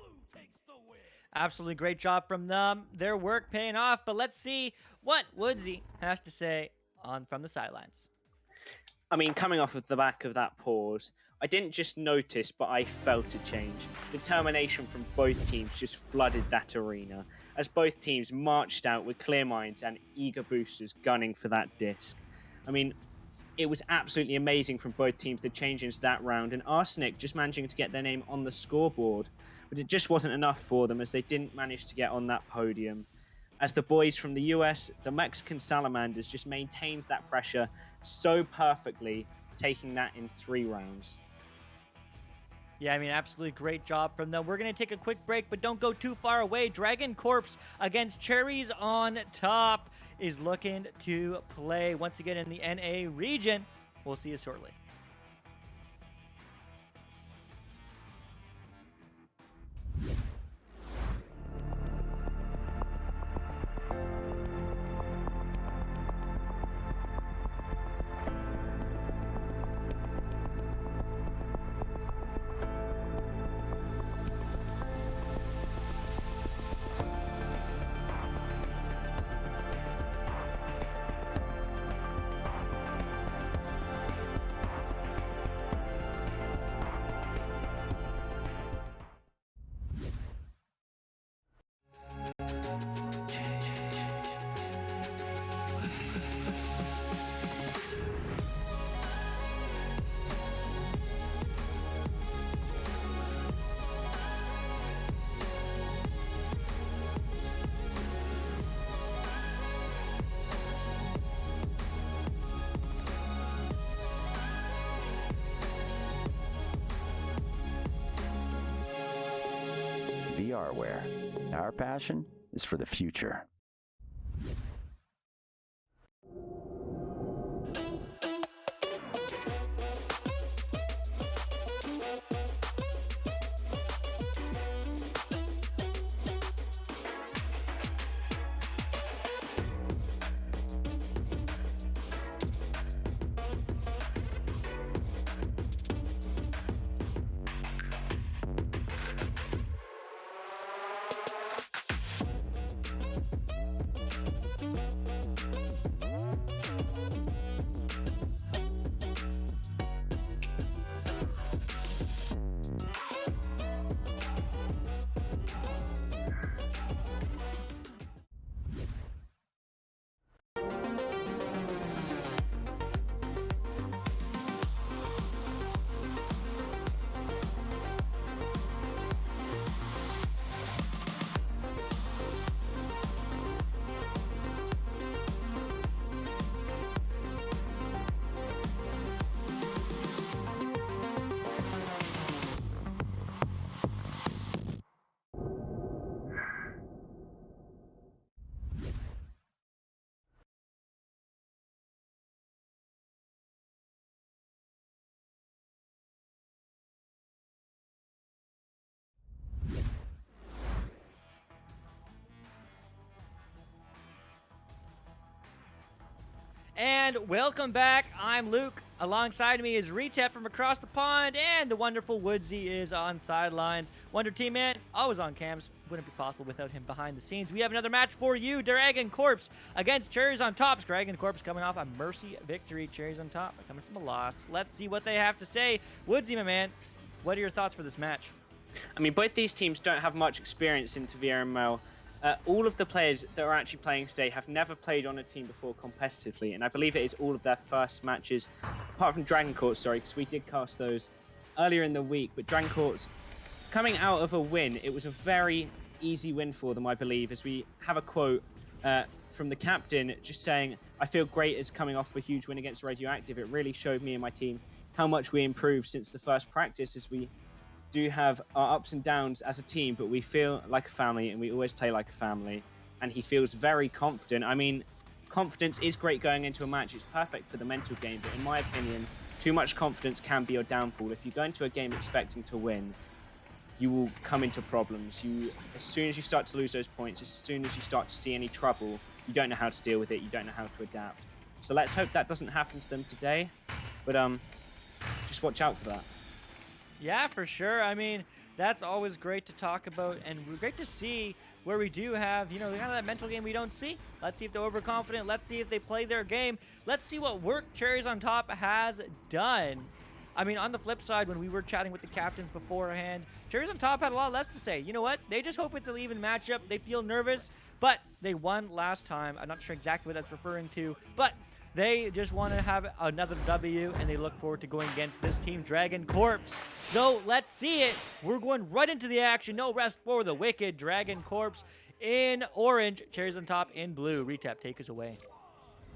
Absolutely great job from them. Their work paying off. But let's see what Woodsy has to say from the sidelines.
I mean, coming off of the back of that pause, I didn't just notice, but I felt a change. Determination from both teams just flooded that arena, as both teams marched out with clear minds and eager boosters gunning for that disc. I mean, it was absolutely amazing from both teams, the change into that round, and Arsenic just managing to get their name on the scoreboard. But it just wasn't enough for them, as they didn't manage to get on that podium. As the boys from the US, the Mexican Salamanders, just maintained that pressure so perfectly, taking that in 3 rounds.
Yeah, I mean, absolutely great job from them. We're going to take a quick break, but don't go too far away. DragonCorpse against CherriesOnTop is looking to play once again in the NA region. We'll see you shortly.
VRware. Our passion is for the future.
And welcome back. I'm Luke. Alongside me is Retep from across the pond, and the wonderful Woodsy is on sidelines. Wonder Team Man, always on cams. Wouldn't be possible without him behind the scenes. We have another match for you, DragonCorpse against CherriesOnTop. DragonCorpse coming off a mercy victory. CherriesOnTop are coming from a loss. Let's see what they have to say. Woodsy, my man, what are your thoughts for this match?
I mean, both these teams don't have much experience into VRML. All of the players that are actually playing today have never played on a team before competitively, and I believe it is all of their first matches, apart from DragonCorpse, sorry, because we did cast those earlier in the week. But DragonCorpse, coming out of a win, it was a very easy win for them, I believe, as we have a quote from the captain just saying, "I feel great as coming off a huge win against Radioactive. It really showed me and my team how much we improved since the first practice, as we do have our ups and downs as a team, but we feel like a family and we always play like a family." And he feels very confident. I mean, confidence is great going into a match. It's perfect for the mental game, but in my opinion, too much confidence can be your downfall. If you go into a game expecting to win, you will come into problems. As soon as you start to lose those points, as soon as you start to see any trouble, you don't know how to deal with it. You don't know how to adapt. So let's hope that doesn't happen to them today. But just watch out for that.
Yeah, for sure. I mean, that's always great to talk about, and great to see where we do have, kind of that mental game we don't see. Let's see if they're overconfident. Let's see if they play their game. Let's see what work CherriesOnTop has done. I mean, on the flip side, when we were chatting with the captains beforehand, CherriesOnTop had a lot less to say. You know what? They just hope it's an even matchup. They feel nervous, but they won last time. I'm not sure exactly what that's referring to, but they just want to have another W, and they look forward to going against this team, DragonCorpse. So let's see it. We're going right into the action. No rest for the wicked. DragonCorpse in orange, CherriesOnTop in blue. Retep, take us away.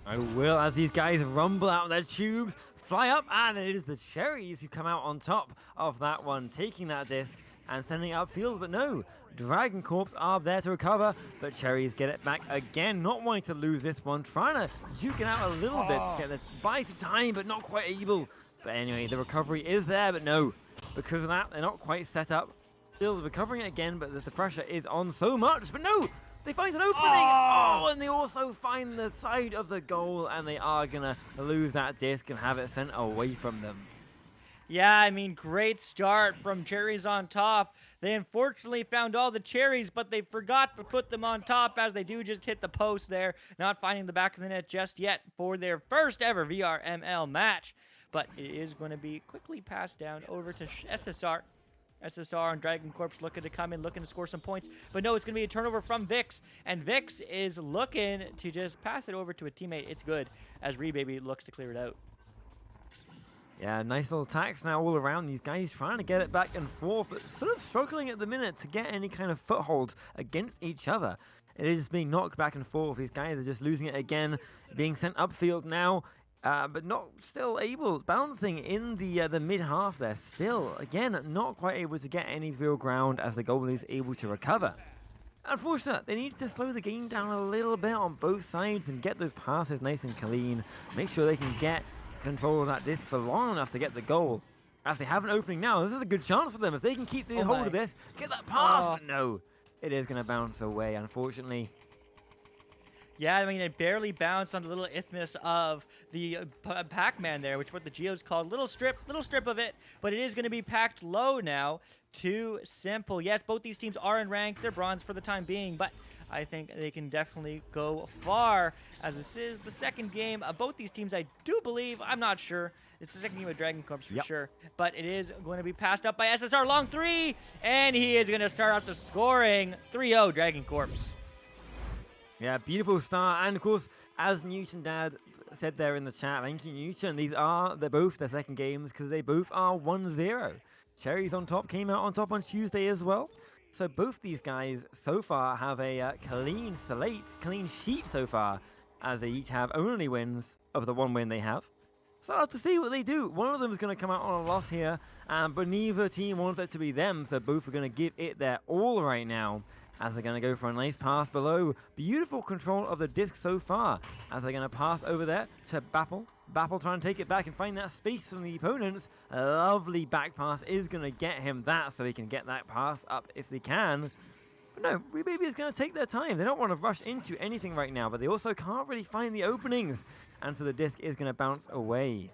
I will, as these guys rumble out of their tubes, fly up, and it is the Cherries who come out on top of that one, taking that disc and sending it upfield. But no, DragonCorpse are there to recover, but Cherries get it back again, not wanting to lose this one, trying to juke it out a little bit to get the buy some time, but not quite able. But anyway, the recovery is there, but no, because of that, they're not quite set up. Still recovering it again, but the pressure is on so much, but no! They find an opening! Oh, and they also find the side of the goal, and they are gonna lose that disc and have it sent away from them.
Yeah, I mean, great start from CherriesOnTop. They unfortunately found all the cherries, but they forgot to put them on top, as they do just hit the post there, not finding the back of the net just yet for their first ever VRML match. But it is going to be quickly passed down over to SSR. SSR and DragonCorpse looking to come in, looking to score some points. But no, it's going to be a turnover from Vix. And Vix is looking to just pass it over to a teammate. It's good, as Rebaby looks to clear it out.
Yeah, nice little attacks now all around. These guys trying to get it back and forth, but sort of struggling at the minute to get any kind of foothold against each other. It is being knocked back and forth. These guys are just losing it again, being sent upfield now. But not still able, bouncing in the mid-half there. Still, again, not quite able to get any real ground as the goalie is able to recover. Unfortunately, they need to slow the game down a little bit on both sides and get those passes nice and clean. Make sure they can get control of that disc for long enough to get the goal. As they have an opening now, this is a good chance for them. If they can keep the hold of this, get that pass. But no, it is going to bounce away, unfortunately.
Yeah, I mean, it barely bounced on the little isthmus of the Pac-Man there, which is what the Geo's called. Little strip of it, but it is going to be packed low now. Too simple. Yes, both these teams are in rank. They're bronze for the time being, but I think they can definitely go far, as this is the second game of both these teams, I do believe. I'm not sure. It's the second game of DragonCorpse for sure, but it is going to be passed up by SSR. Long three, and he is going to start out the scoring. 3-0 DragonCorpse.
Yeah, beautiful start. And of course, as Newton Dad said there in the chat, thank you, Newton, they're both their second games because they both are 1-0. CherriesOnTop came out on top on Tuesday as well. So both these guys so far have a clean slate, clean sheet so far, as they each have only wins of the one win they have. So I'll have to see what they do. One of them is going to come out on a loss here, but neither team wants it to be them, so both are going to give it their all right now, as they're going to go for a nice pass below. Beautiful control of the disc so far, as they're going to pass over there to Bappel. Bappel trying to take it back and find that space from the opponents. A lovely back pass is going to get him that, so he can get that pass up if they can. But no, Rebaby is going to take their time. They don't want to rush into anything right now, but they also can't really find the openings. And so the disc is going to bounce away.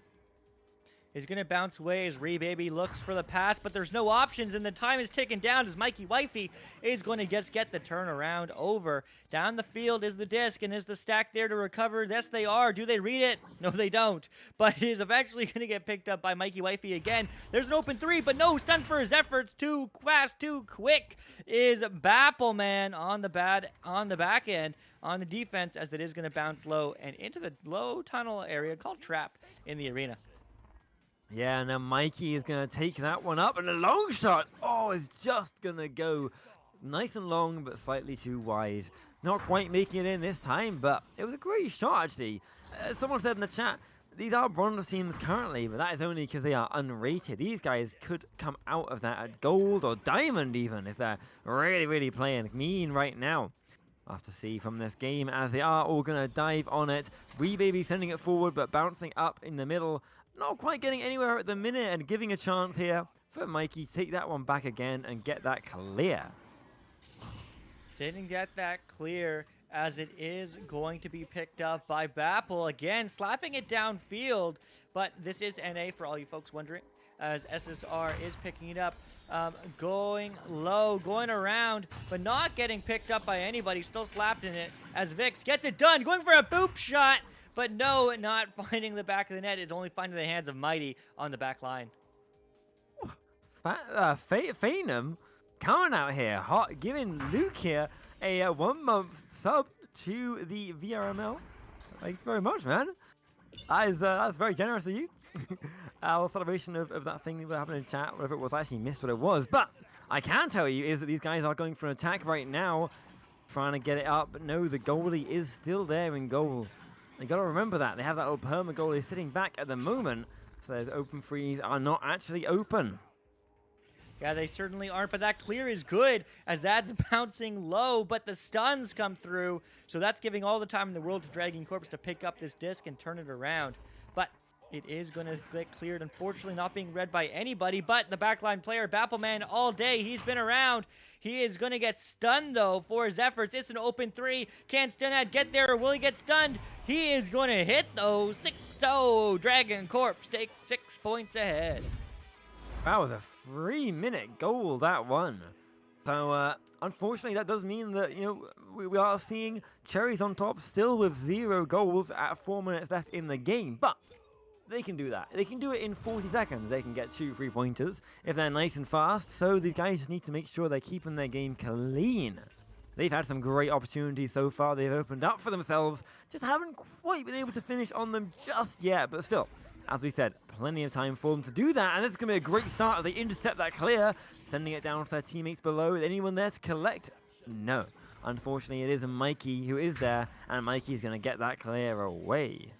Is going to bounce away as Rebaby looks for the pass, but there's no options, and the time is ticking down as Mikey Wifey is going to just get the turnaround over. Down the field is the disc, and is the stack there to recover? Yes, they are. Do they read it? No, they don't. But it is eventually going to get picked up by Mikey Wifey again. There's an open three, but no, stunned for his efforts. Too fast, too quick is Bappleman on the back end. On the defense, as it is going to bounce low and into the low tunnel area called Trap in the arena.
Yeah, now Mikey is going to take that one up, and a long shot, is just going to go nice and long, but slightly too wide. Not quite making it in this time, but it was a great shot, actually. Someone said in the chat, these are bronze teams currently, but that is only because they are unrated. These guys could come out of that at gold or diamond even, if they're really, really playing mean right now. We'll have to see from this game, as they are all going to dive on it. Rebaby sending it forward, but bouncing up in the middle. Not quite getting anywhere at the minute, and giving a chance here for Mikey to take that one back again and get that clear.
Didn't get that clear, as it is going to be picked up by Bapple again, slapping it downfield. But this is NA for all you folks wondering, as SSR is picking it up, going low, going around, but not getting picked up by anybody. Still slapped in it as Vix gets it done, going for a boop shot. But no, not finding the back of the net. It's only finding the hands of Mighty on the back line.
Phantom coming out here, hot, giving Luke here a 1 month sub to the VRML. Thanks very much, man. That's very generous of you. Our celebration of that thing that happened in chat, whatever it was, I actually missed what it was. But I can tell you is that these guys are going for an attack right now, trying to get it up. But no, the goalie is still there in goal. You got to remember that. They have that little perma goalie sitting back at the moment. So those open threes are not actually open.
Yeah, they certainly aren't, but that clear is good as that's bouncing low, but the stuns come through. So that's giving all the time in the world to DragonCorpse to pick up this disc and turn it around. But it is going to get cleared, unfortunately not being read by anybody but the backline player, Bappleman, all day. He's been around. He is going to get stunned, though, for his efforts. It's an open three. Can Stunad get there, or will he get stunned? He is going to hit, though. 6-0. DragonCorpse take 6 points ahead.
That was a 3-minute goal, that one. So, unfortunately, that does mean that, we are seeing CherriesOnTop still with 0 goals at 4 minutes left in the game. But they can do that. They can do it in 40 seconds. They can get 2 3-pointers if they're nice and fast. So these guys just need to make sure they're keeping their game clean. They've had some great opportunities so far. They've opened up for themselves. Just haven't quite been able to finish on them just yet. But still, as we said, plenty of time for them to do that. And this is going to be a great start. They intercept that clear, sending it down to their teammates below. Is anyone there to collect? No. Unfortunately, it is Mikey who is there. And Mikey's going to get that clear away.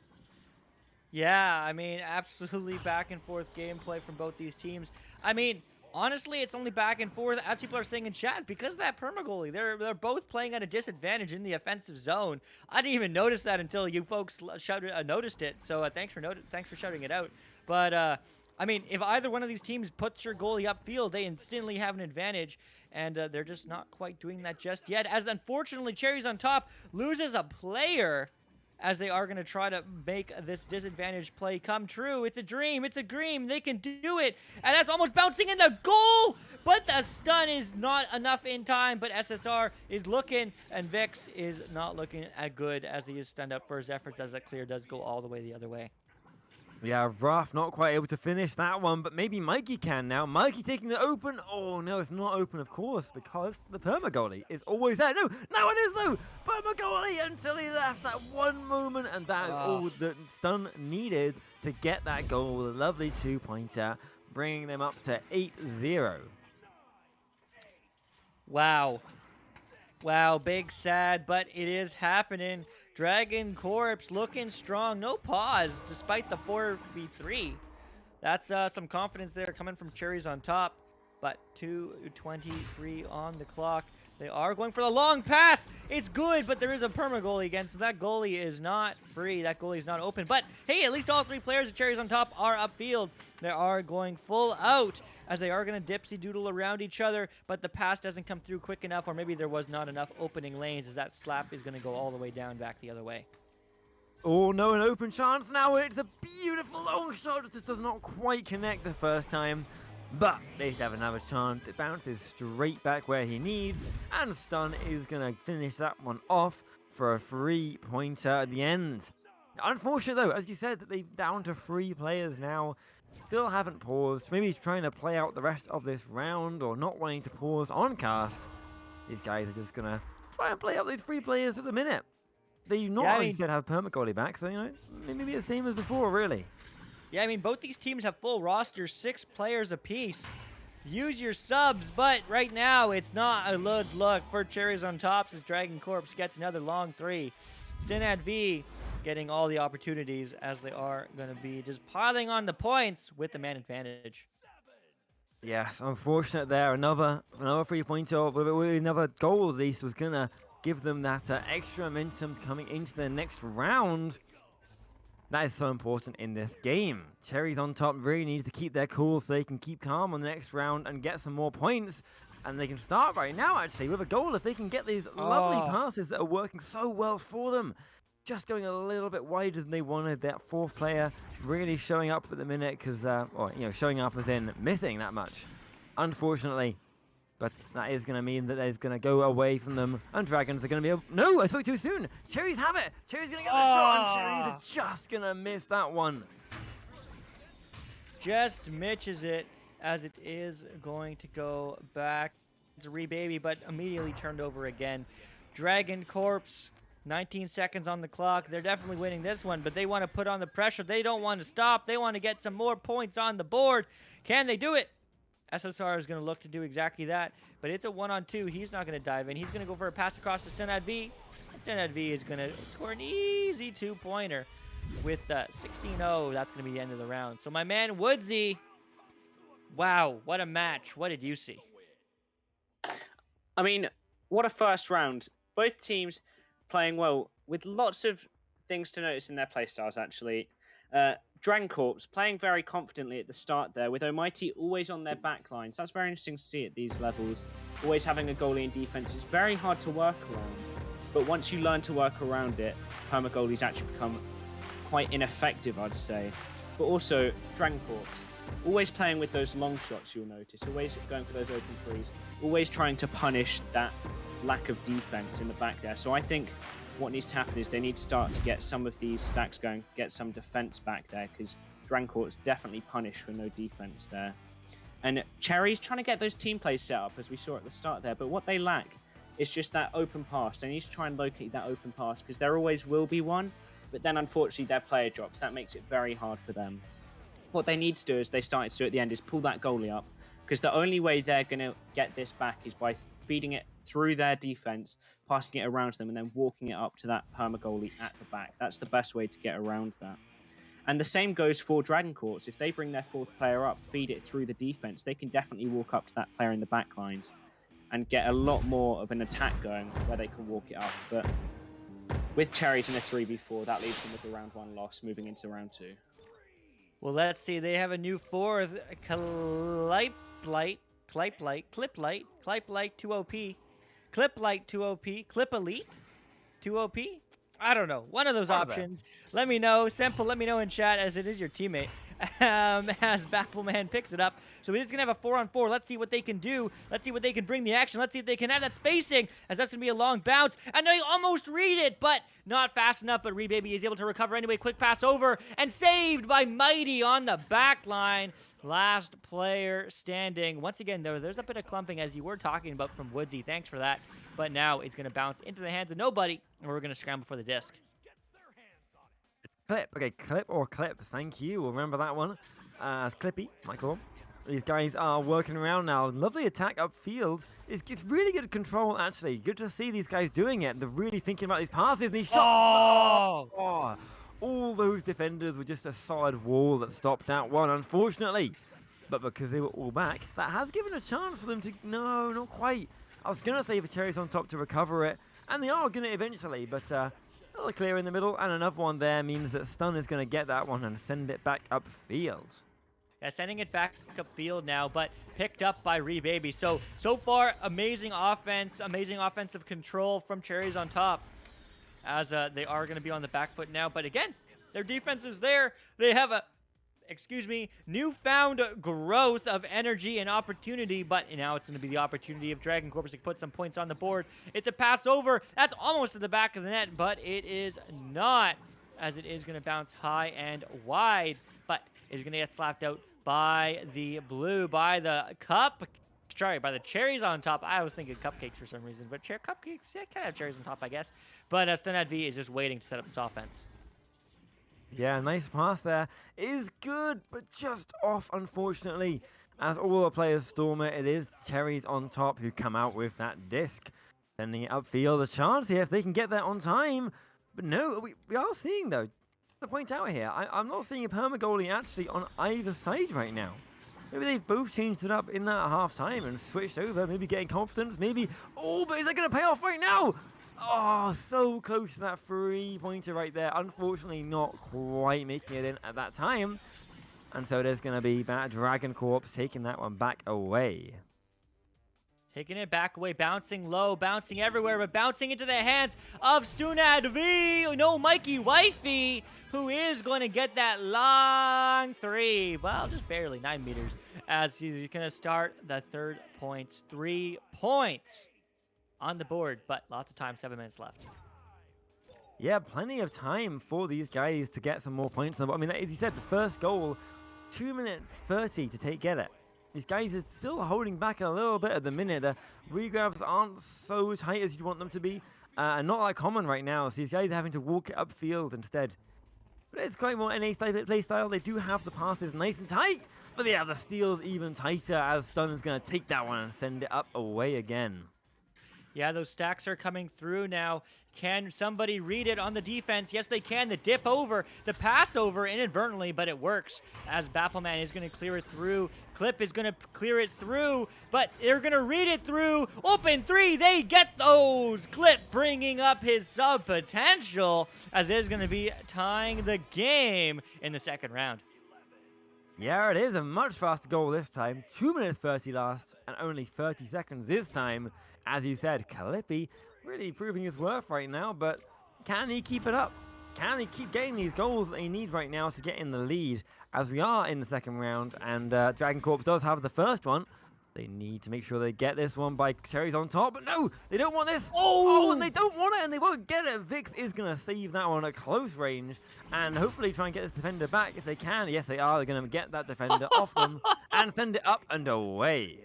Yeah, I mean, absolutely back and forth gameplay from both these teams. I mean, honestly, it's only back and forth, as people are saying in chat, because of that perma goalie. They're both playing at a disadvantage in the offensive zone. I didn't even notice that until you folks noticed it. So thanks for shouting it out. But I mean, if either one of these teams puts your goalie upfield, they instantly have an advantage, and they're just not quite doing that just yet. As unfortunately, CherriesOnTop loses a player, as they are going to try to make this disadvantage play come true. It's a dream. It's a dream. They can do it. And that's almost bouncing in the goal. But the stun is not enough in time. But SSR is looking, and Vix is not looking as good as he is stunned up for his efforts, as that clear does go all the way the other way.
Yeah, rough, not quite able to finish that one, but maybe Mikey can now. Mikey taking the open. Oh, no, it's not open, of course, because the perma goalie is always there. No, now it is, though. Perma goalie until he left that one moment, and that is all the stun needed to get that goal. A lovely 2-pointer, bringing them up to 8-0.
Wow. Wow, big sad, but it is happening. DragonCorpse looking strong. No pause, despite the 4v3. That's some confidence there coming from CherriesOnTop. But 2:23 on the clock. They are going for the long pass. It's good, but there is a perma goalie again, so that goalie is not free. That goalie is not open. But hey, at least all three players of Cherries on Top are upfield. They are going full out as they are going to dipsy doodle around each other, but the pass doesn't come through quick enough, or maybe there was not enough opening lanes as that slap is going to go all the way down back the other way.
Oh no, an open chance now. It's a beautiful long shot. It just does not quite connect the first time. But they have another chance. It bounces straight back where he needs. And Stun is going to finish that one off for a 3-pointer at the end. Unfortunate though, as you said, that they're down to 3 players now. Still haven't paused. Maybe trying to play out the rest of this round or not wanting to pause on cast. These guys are just going to try and play out these 3 players at the minute. They not only said have perma goalie back, so you know, maybe the same as before, really.
Yeah, I mean, both these teams have full rosters, 6 players apiece. Use your subs, but right now it's not a good look for Cherries on Top as DragonCorpse gets another long 3. Stinad V getting all the opportunities as they are going to be just piling on the points with the man advantage.
Yes, unfortunate there. Another 3-pointer with another goal at least was going to give them that extra momentum coming into the next round. That is so important in this game. Cherries on Top really needs to keep their cool so they can keep calm on the next round and get some more points. And they can start right now, actually, with a goal if they can get these lovely passes that are working so well for them. Just going a little bit wider than they wanted. That 4th player really showing up at the minute because, or, you know, showing up as in missing that much, unfortunately. But that is going to mean that they're going to go away from them. And Dragons are going to be able... No, I spoke too soon. Cherries have it. Cherries going to get the shot. And Cherries are just going to miss that one.
Just mitches it as it is going to go back to Rebaby, but immediately turned over again. DragonCorpse, 19 seconds on the clock. They're definitely winning this one, but they want to put on the pressure. They don't want to stop. They want to get some more points on the board. Can they do it? SSR is going to look to do exactly that, but it's a 1-on-2. He's not going to dive in. He's going to go for a pass across to Stinad V. Stinad V is going to score an easy 2-pointer with 16-0. That's going to be the end of the round. So my man Woodsy, wow, what a match. What did you see?
I mean, what a first round. Both teams playing well with lots of things to notice in their playstyles, actually. DragonCorpse playing very confidently at the start there, with Almighty always on their back lines. That's very interesting to see at these levels. Always having a goalie in defense is very hard to work around. But once you learn to work around it, perma goalies actually become quite ineffective, I'd say. But also, DragonCorpse, always playing with those long shots, you'll notice. Always going for those open threes. Always trying to punish that lack of defense in the back there. So I think what needs to happen is they need to start to get some of these stacks going, get some defense back there, because DragonCorpse definitely punished for no defense there. And Cherries trying to get those team plays set up, as we saw at the start there, but what they lack is just that open pass. They need to try and locate that open pass, because there always will be one, but then unfortunately their player drops. That makes it very hard for them. What they need to do, as they started to do at the end, is pull that goalie up, because the only way they're going to get this back is by feeding it through their defense, passing it around to them, and then walking it up to that perma goalie at the back. That's the best way to get around that. And the same goes for DragonCorpse. If they bring their 4th player up, feed it through the defense, they can definitely walk up to that player in the back lines and get a lot more of an attack going where they can walk it up. But with Cherries in a 3v4, that leaves them with a round 1 loss moving into round 2.
Well, let's see. They have a new 4th, Cliplight 2OP. Cliplight 2OP. Clip Elite 2OP. I don't know. One of those options. Let me know. Simple, let me know in chat as it is your teammate. As Bappleman picks it up. So we're just going to have a 4-on-4. Let's see what they can do. Let's see what they can bring the action. Let's see if they can have that spacing, as that's going to be a long bounce. And they almost read it, but not fast enough. But Rebaby is able to recover anyway. Quick pass over and saved by Mighty on the back line. Last player standing. Once again, though, there's a bit of clumping, as you were talking about, from Woodsy. Thanks for that. But now it's going to bounce into the hands of nobody, and we're going to scramble for the disc.
Clip. Okay, clip or clip. Thank you. We'll remember that one. As Clippy, Michael. These guys are working around now. Lovely attack upfield. It's really good control, actually. Good to see these guys doing it. They're really thinking about these passes and these shots. Oh! All those defenders were just a solid wall that stopped that one, unfortunately. But because they were all back, that has given a chance for them to... No, not quite. I was going to say for CherriesOnTop to recover it, and they are going to eventually, but another clear in the middle, and another one there means that Stun is going to get that one and send it back upfield.
Yeah, sending it back upfield now, but picked up by Rebaby. So far, amazing offense, amazing offensive control from CherriesOnTop, as they are going to be on the back foot now. But again, their defense is there. They have a, newfound growth of energy and opportunity, but now it's going to be the opportunity of DragonCorpse to put some points on the board. It's a pass over. That's almost to the back of the net, but it is not, as it is going to bounce high and wide, but is going to get slapped out by the blue, by the by the CherriesOnTop. I was thinking cupcakes for some reason, but cupcakes, yeah, kind of have cherries on top, I guess. But StunAdV is just waiting to set up this offense.
Yeah, nice pass there. Is good, but just off, unfortunately. As all the players storm it, it is CherriesOnTop who come out with that disc. Sending it upfield. A chance here if they can get there on time. But no, we are seeing, though, to point out here, I'm not seeing a perma-goalie actually on either side right now. Maybe they've both changed it up in that half-time and switched over, maybe getting confidence, maybe... Oh, but is that going to pay off right now? Oh, so close to that 3-pointer right there. Unfortunately, not quite making it in at that time. And so there's going to be DragonCorpse taking that one back away.
Taking it back away, bouncing low, bouncing everywhere, but bouncing into the hands of StunAdV. No, Mikey Wifey, who is going to get that long 3. Well, just barely 9 meters, as he's going to start the third points. 3 points on the board, but lots of time, 7 minutes left.
Yeah, plenty of time for these guys to get some more points. I mean, as you said, the first goal, 2 minutes 30 to get it. These guys are still holding back a little bit at the minute. The regrabs aren't so tight as you'd want them to be. And not that common right now. So these guys are having to walk it upfield instead. But it's quite more NA play style. They do have the passes nice and tight. But yeah, the steal's even tighter as Stun is going to take that one and send it up away again.
Yeah, those stacks are coming through now. Can somebody read it on the defense? Yes, they can. The dip over, the pass over inadvertently, but it works as Baffleman is going to clear it through. Clip is going to clear it through, but they're going to read it through. Open 3, they get those. Clip bringing up his sub potential, as it is going to be tying the game in the second round.
Yeah, it is a much faster goal this time. 2 minutes 30 last, and only 30 seconds this time. As you said, Clippy really proving his worth right now, but can he keep it up? Can he keep getting these goals that he needs right now to get in the lead? As we are in the second round, and DragonCorpse does have the first one. They need to make sure they get this one by CherriesOnTop, but no, they don't want this. Oh, and they don't want it, and they won't get it. Vix is going to save that one at close range, and hopefully try and get this defender back if they can. Yes, they are. They're going to get that defender off them and send it up and away.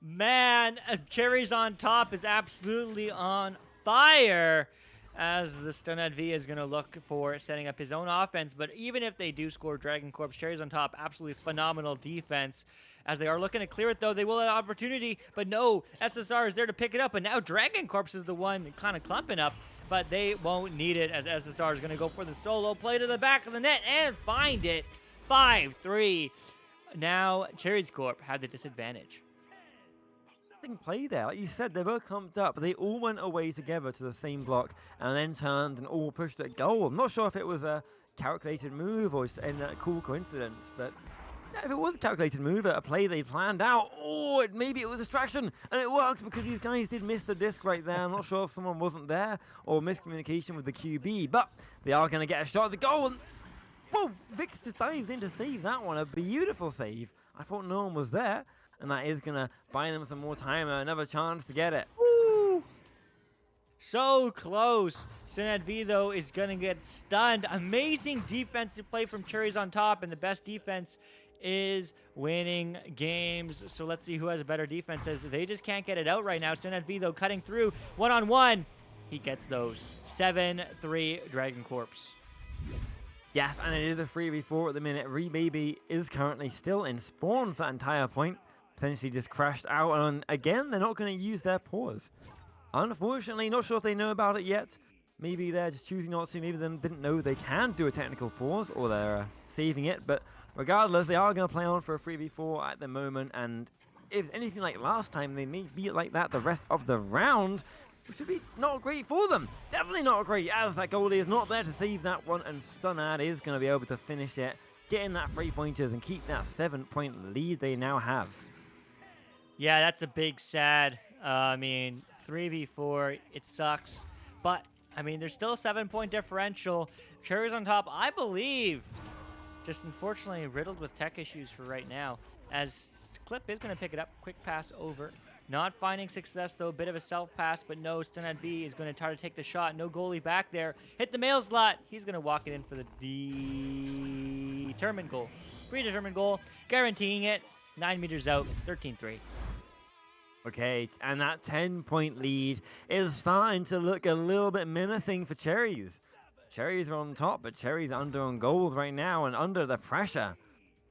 Man, CherriesOnTop is absolutely on fire, as the StunAdV is going to look for setting up his own offense. But even if they do score, DragonCorpse, CherriesOnTop, absolutely phenomenal defense. As they are looking to clear it, though, they will have opportunity. But no, SSR is there to pick it up. And now DragonCorpse is the one kind of clumping up. But they won't need it, as SSR is going to go for the solo play to the back of the net and find it. 5-3. Now, CherriesCorp had the disadvantage.
Play there. Like you said, they both clumped up, but they all went away together to the same block and then turned and all pushed at goal. I'm not sure if it was a calculated move or just a cool coincidence, but yeah, if it was a calculated move, a play they planned out, maybe it was a distraction, and it worked because these guys did miss the disc right there. I'm not sure if someone wasn't there or miscommunication with the QB, but they are going to get a shot at the goal. And whoa, Vix just dives in to save that one. A beautiful save. I thought no one was there. And that is going to buy them some more time and another chance to get it.
Woo! So close. StunAdV, though, is going to get stunned. Amazing defensive play from CherriesOnTop, and the best defense is winning games. So let's see who has a better defense, as they just can't get it out right now. StunAdV, though, cutting through one-on-one. He gets those. 7-3 DragonCorpse.
Yes, and it is a 3v4 at the minute. Rebaby is currently still in spawn for that entire point. Potentially just crashed out, and again, they're not going to use their pause. Unfortunately, not sure if they know about it yet. Maybe they're just choosing not to. Maybe they didn't know they can do a technical pause, or they're saving it. But regardless, they are going to play on for a 3v4 at the moment, and if anything like last time, they may be like that the rest of the round, which would be not great for them. Definitely not great, as that goalie is not there to save that one, and Stunad is going to be able to finish it, getting that 3 pointers and keep that 7-point lead they now have.
Yeah, that's a big sad. I mean, 3v4, it sucks. But, I mean, there's still a 7-point differential. Cherries on top, I believe. Just unfortunately riddled with tech issues for right now. As Clip is going to pick it up. Quick pass over. Not finding success, though. Bit of a self-pass, but no. Stunad B is going to try to take the shot. No goalie back there. Hit the mail slot. He's going to walk it in for the determined goal. Predetermined goal. Guaranteeing it. 9 meters out. 13-3.
Okay, and that 10-point lead is starting to look a little bit menacing for Cherries. Cherries are on top, but Cherries are under on goals right now and under the pressure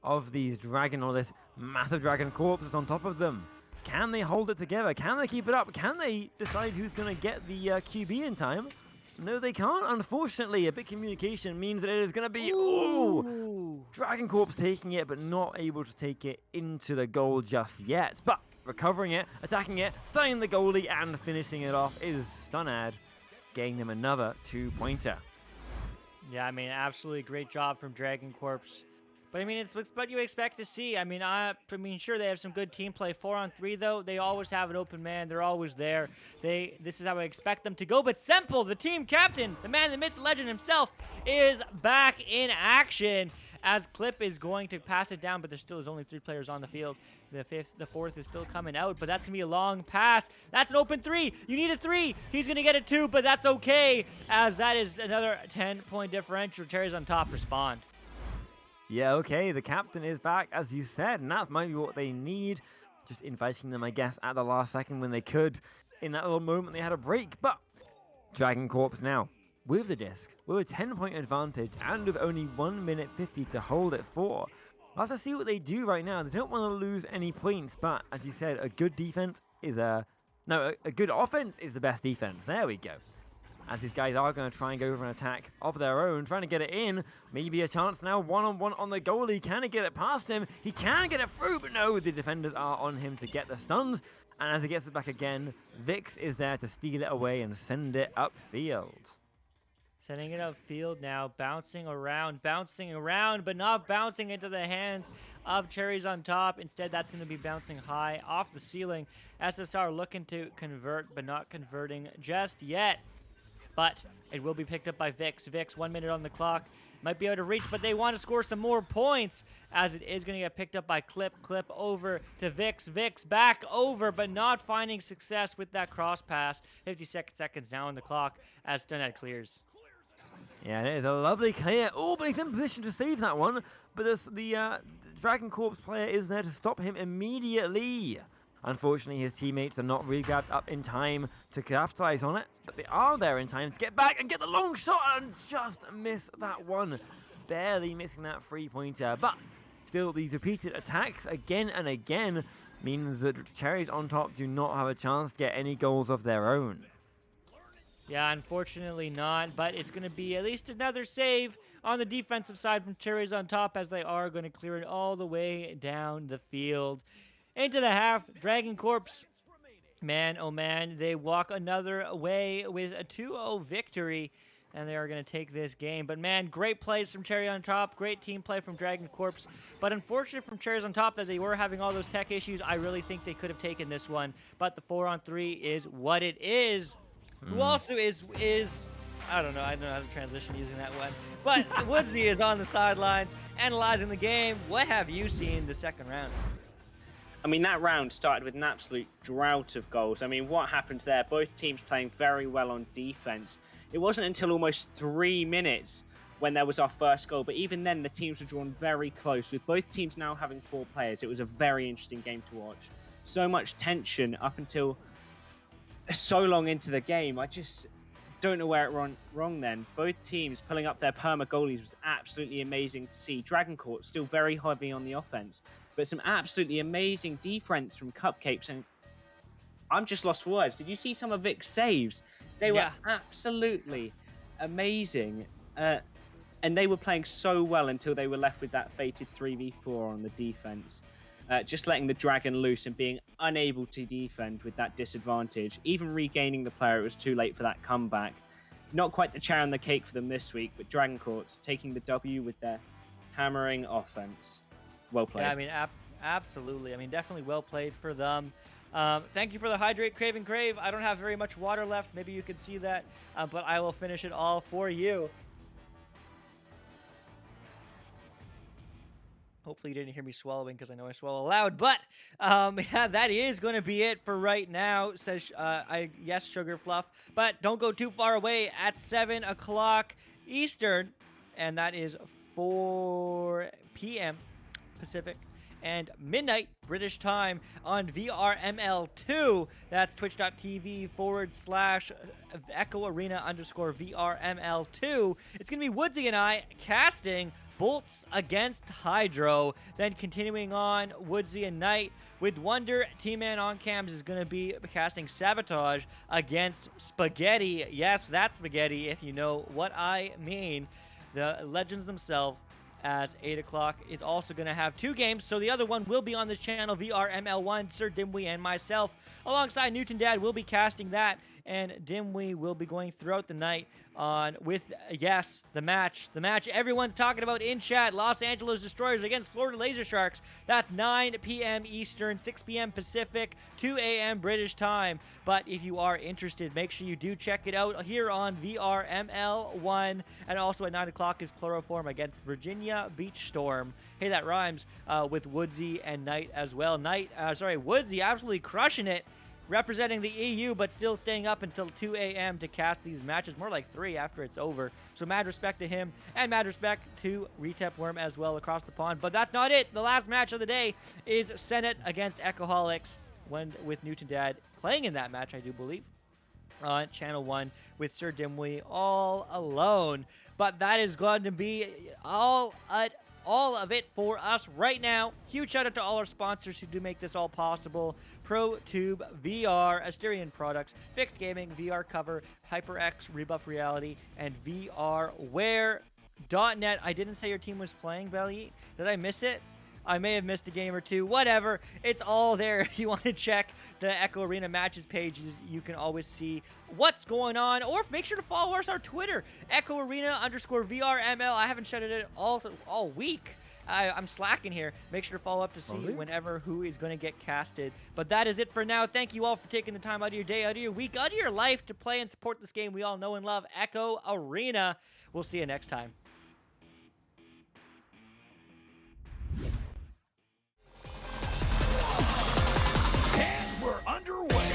of these this massive DragonCorpse that's on top of them. Can they hold it together? Can they keep it up? Can they decide who's going to get the QB in time? No, they can't. Unfortunately, a bit communication means that it is going to be... Ooh! DragonCorpse taking it, but not able to take it into the goal just yet. But recovering it, attacking it, stunning the goalie, and finishing it off is Stunad, getting them another 2-pointer.
Yeah, I mean, absolutely great job from DragonCorpse. But I mean, it's what you expect to see. I mean, sure they have some good team play. 4-on-3 though, they always have an open man. They're always there. This is how I expect them to go. But Semple, the team captain, the man, the myth, the legend himself, is back in action. As Clip is going to pass it down, but there still is only 3 players on the field. The fourth is still coming out, but that's going to be a long pass. That's an open 3. You need a 3. He's going to get a 2, but that's okay, as that is another 10-point differential. Cherries on top respond.
Yeah, okay, the captain is back, as you said, and that might be what they need. Just inviting them, I guess, at the last second when they could. In that little moment, they had a break, but DragonCorpse now with the disc, with a 10-point advantage, and with only 1 minute 50 to hold it for. We'll have to see what they do right now. They don't want to lose any points, but as you said, a good defense is a good offense is the best defense. There we go. As these guys are going to try and go for an attack of their own, trying to get it in. Maybe a chance now, one-on-one on the goalie. Can he get it past him? He can get it through, but no, the defenders are on him to get the stuns. And as he gets it back again, Vix is there to steal it away and send it upfield.
Sending it upfield now, bouncing around, but not bouncing into the hands of Cherries on top. Instead, that's going to be bouncing high off the ceiling. SSR looking to convert, but not converting just yet. But it will be picked up by Vix. Vix, 1 minute on the clock. Might be able to reach, but they want to score some more points, as it is going to get picked up by Clip. Clip over to Vix. Vix back over, but not finding success with that cross pass. 52 seconds now on the clock as Stunad clears.
Yeah, it is a lovely clear. Oh, but he's in position to save that one. But the DragonCorpse player is there to stop him immediately. Unfortunately, his teammates are not really grabbed up in time to capitalize on it. But they are there in time to get back and get the long shot and just miss that one. Barely missing that 3-pointer. But still, these repeated attacks again and again means that Cherries on top do not have a chance to get any goals of their own.
Yeah, unfortunately not, but it's going to be at least another save on the defensive side from Cherries on top, as they are going to clear it all the way down the field. Into the half, DragonCorpse, man, oh man, they walk another way with a 2-0 victory, and they are going to take this game. But man, great plays from Cherry on top, great team play from DragonCorpse, but unfortunate from Cherries on top that they were having all those tech issues. I really think they could have taken this one, but the 4-on-3 is what it is. Who also is I don't know how to transition using that one, but Woodsy is on the sidelines analyzing the game. What have you seen the second round?
I mean, that round started with an absolute drought of goals. I mean, what happened there? Both teams playing very well on defense. It wasn't until almost 3 minutes when there was our first goal, but even then the teams were drawn very close, with both teams now having 4 players. It was a very interesting game to watch. So much tension up until so long into the game. I just don't know where it went wrong then. Both teams pulling up their perma goalies was absolutely amazing to see. DragonCorpse still very heavy on the offense, but some absolutely amazing defense from Cupcakes, and I'm just lost for words. Did you see some of Vic's saves? They were absolutely amazing, and they were playing so well until they were left with that fated 3v4 on the defense. just letting the Dragon loose and being unable to defend with that disadvantage. Even regaining the player, it was too late for that comeback. Not quite the cherry on the cake for them this week, but DragonCorpse taking the W with their hammering offense. Well played.
Yeah, I mean, absolutely. I mean, definitely well played for them. Thank you for the hydrate, Crave and Crave. I don't have very much water left. Maybe you can see that, but I will finish it all for you. Hopefully you didn't hear me swallowing because I know I swallow loud. But yeah, that is going to be it for right now. Says yes, Sugar Fluff. But don't go too far away at 7 o'clock Eastern, and that is 4 p.m. Pacific and midnight British time on VRML2. That's twitch.tv/Echo Arena _VRML2. It's going to be Woodsy and I casting Bolts against Hydro. Then continuing on, Woodsy and Knight with Wonder. T-Man on cams is going to be casting Sabotage against Spaghetti. Yes, that's Spaghetti, if you know what I mean. The legends themselves, as 8 o'clock is also going to have 2 games, so the other one will be on this channel, VRML1. Sir Dimwee and myself, alongside Newton Dad, will be casting that, and Dimwee will be going throughout the night on with, yes, the match everyone's talking about in chat, Los Angeles Destroyers against Florida Laser Sharks. That's 9 p.m. Eastern, 6 p.m. Pacific, 2 a.m. British time. But if you are interested, make sure you do check it out here on VRML1. And also at 9 o'clock is Chloroform against Virginia Beach Storm. Hey, that rhymes, with Woodsy and Knight as well. Woodsy absolutely crushing it, representing the EU, but still staying up until 2 a.m. to cast these matches. More like 3 after it's over. So mad respect to him, and mad respect to RetepWorm as well across the pond. But that's not it. The last match of the day is Senate against Echoholics, with Newton Dad playing in that match, I do believe, on Channel 1 with Sir Dimwee all alone. But that is going to be all of it for us right now. Huge shout out to all our sponsors who do make this all possible. ProTube VR, Asterion Products, Fixed Gaming, VR Cover, HyperX, Rebuff Reality, and VRWare.net. I didn't say your team was playing, Belly. Did I miss it? I may have missed a game or two. Whatever. It's all there. If you want to check the Echo Arena matches pages, you can always see what's going on. Or make sure to follow us on our Twitter, Echo Arena _VRML. I haven't shut it all week. I'm slacking here. Make sure to follow up to see whenever who is going to get casted. But that is it for now. Thank you all for taking the time out of your day, out of your week, out of your life to play and support this game we all know and love, Echo Arena. We'll see you next time.
And we're underway.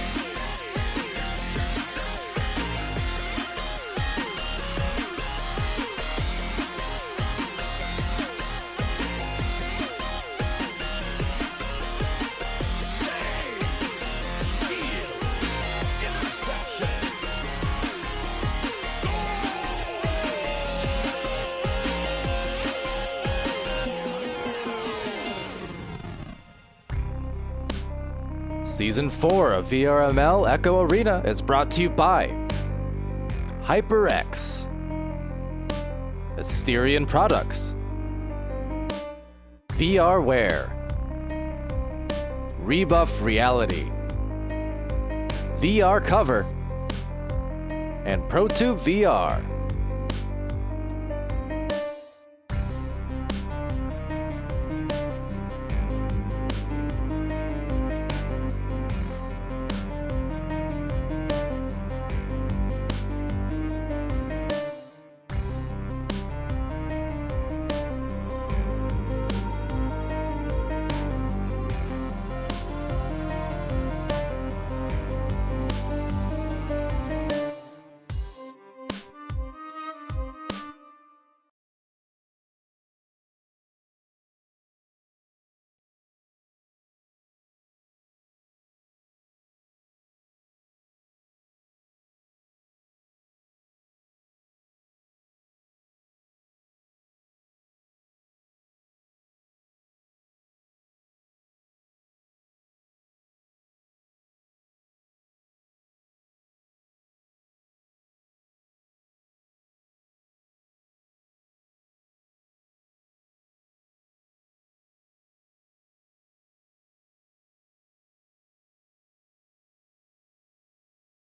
Season 4 of VRML Echo Arena is brought to you by HyperX, Asterion Products, VRWare, Rebuff Reality, VR Cover, and ProTube VR.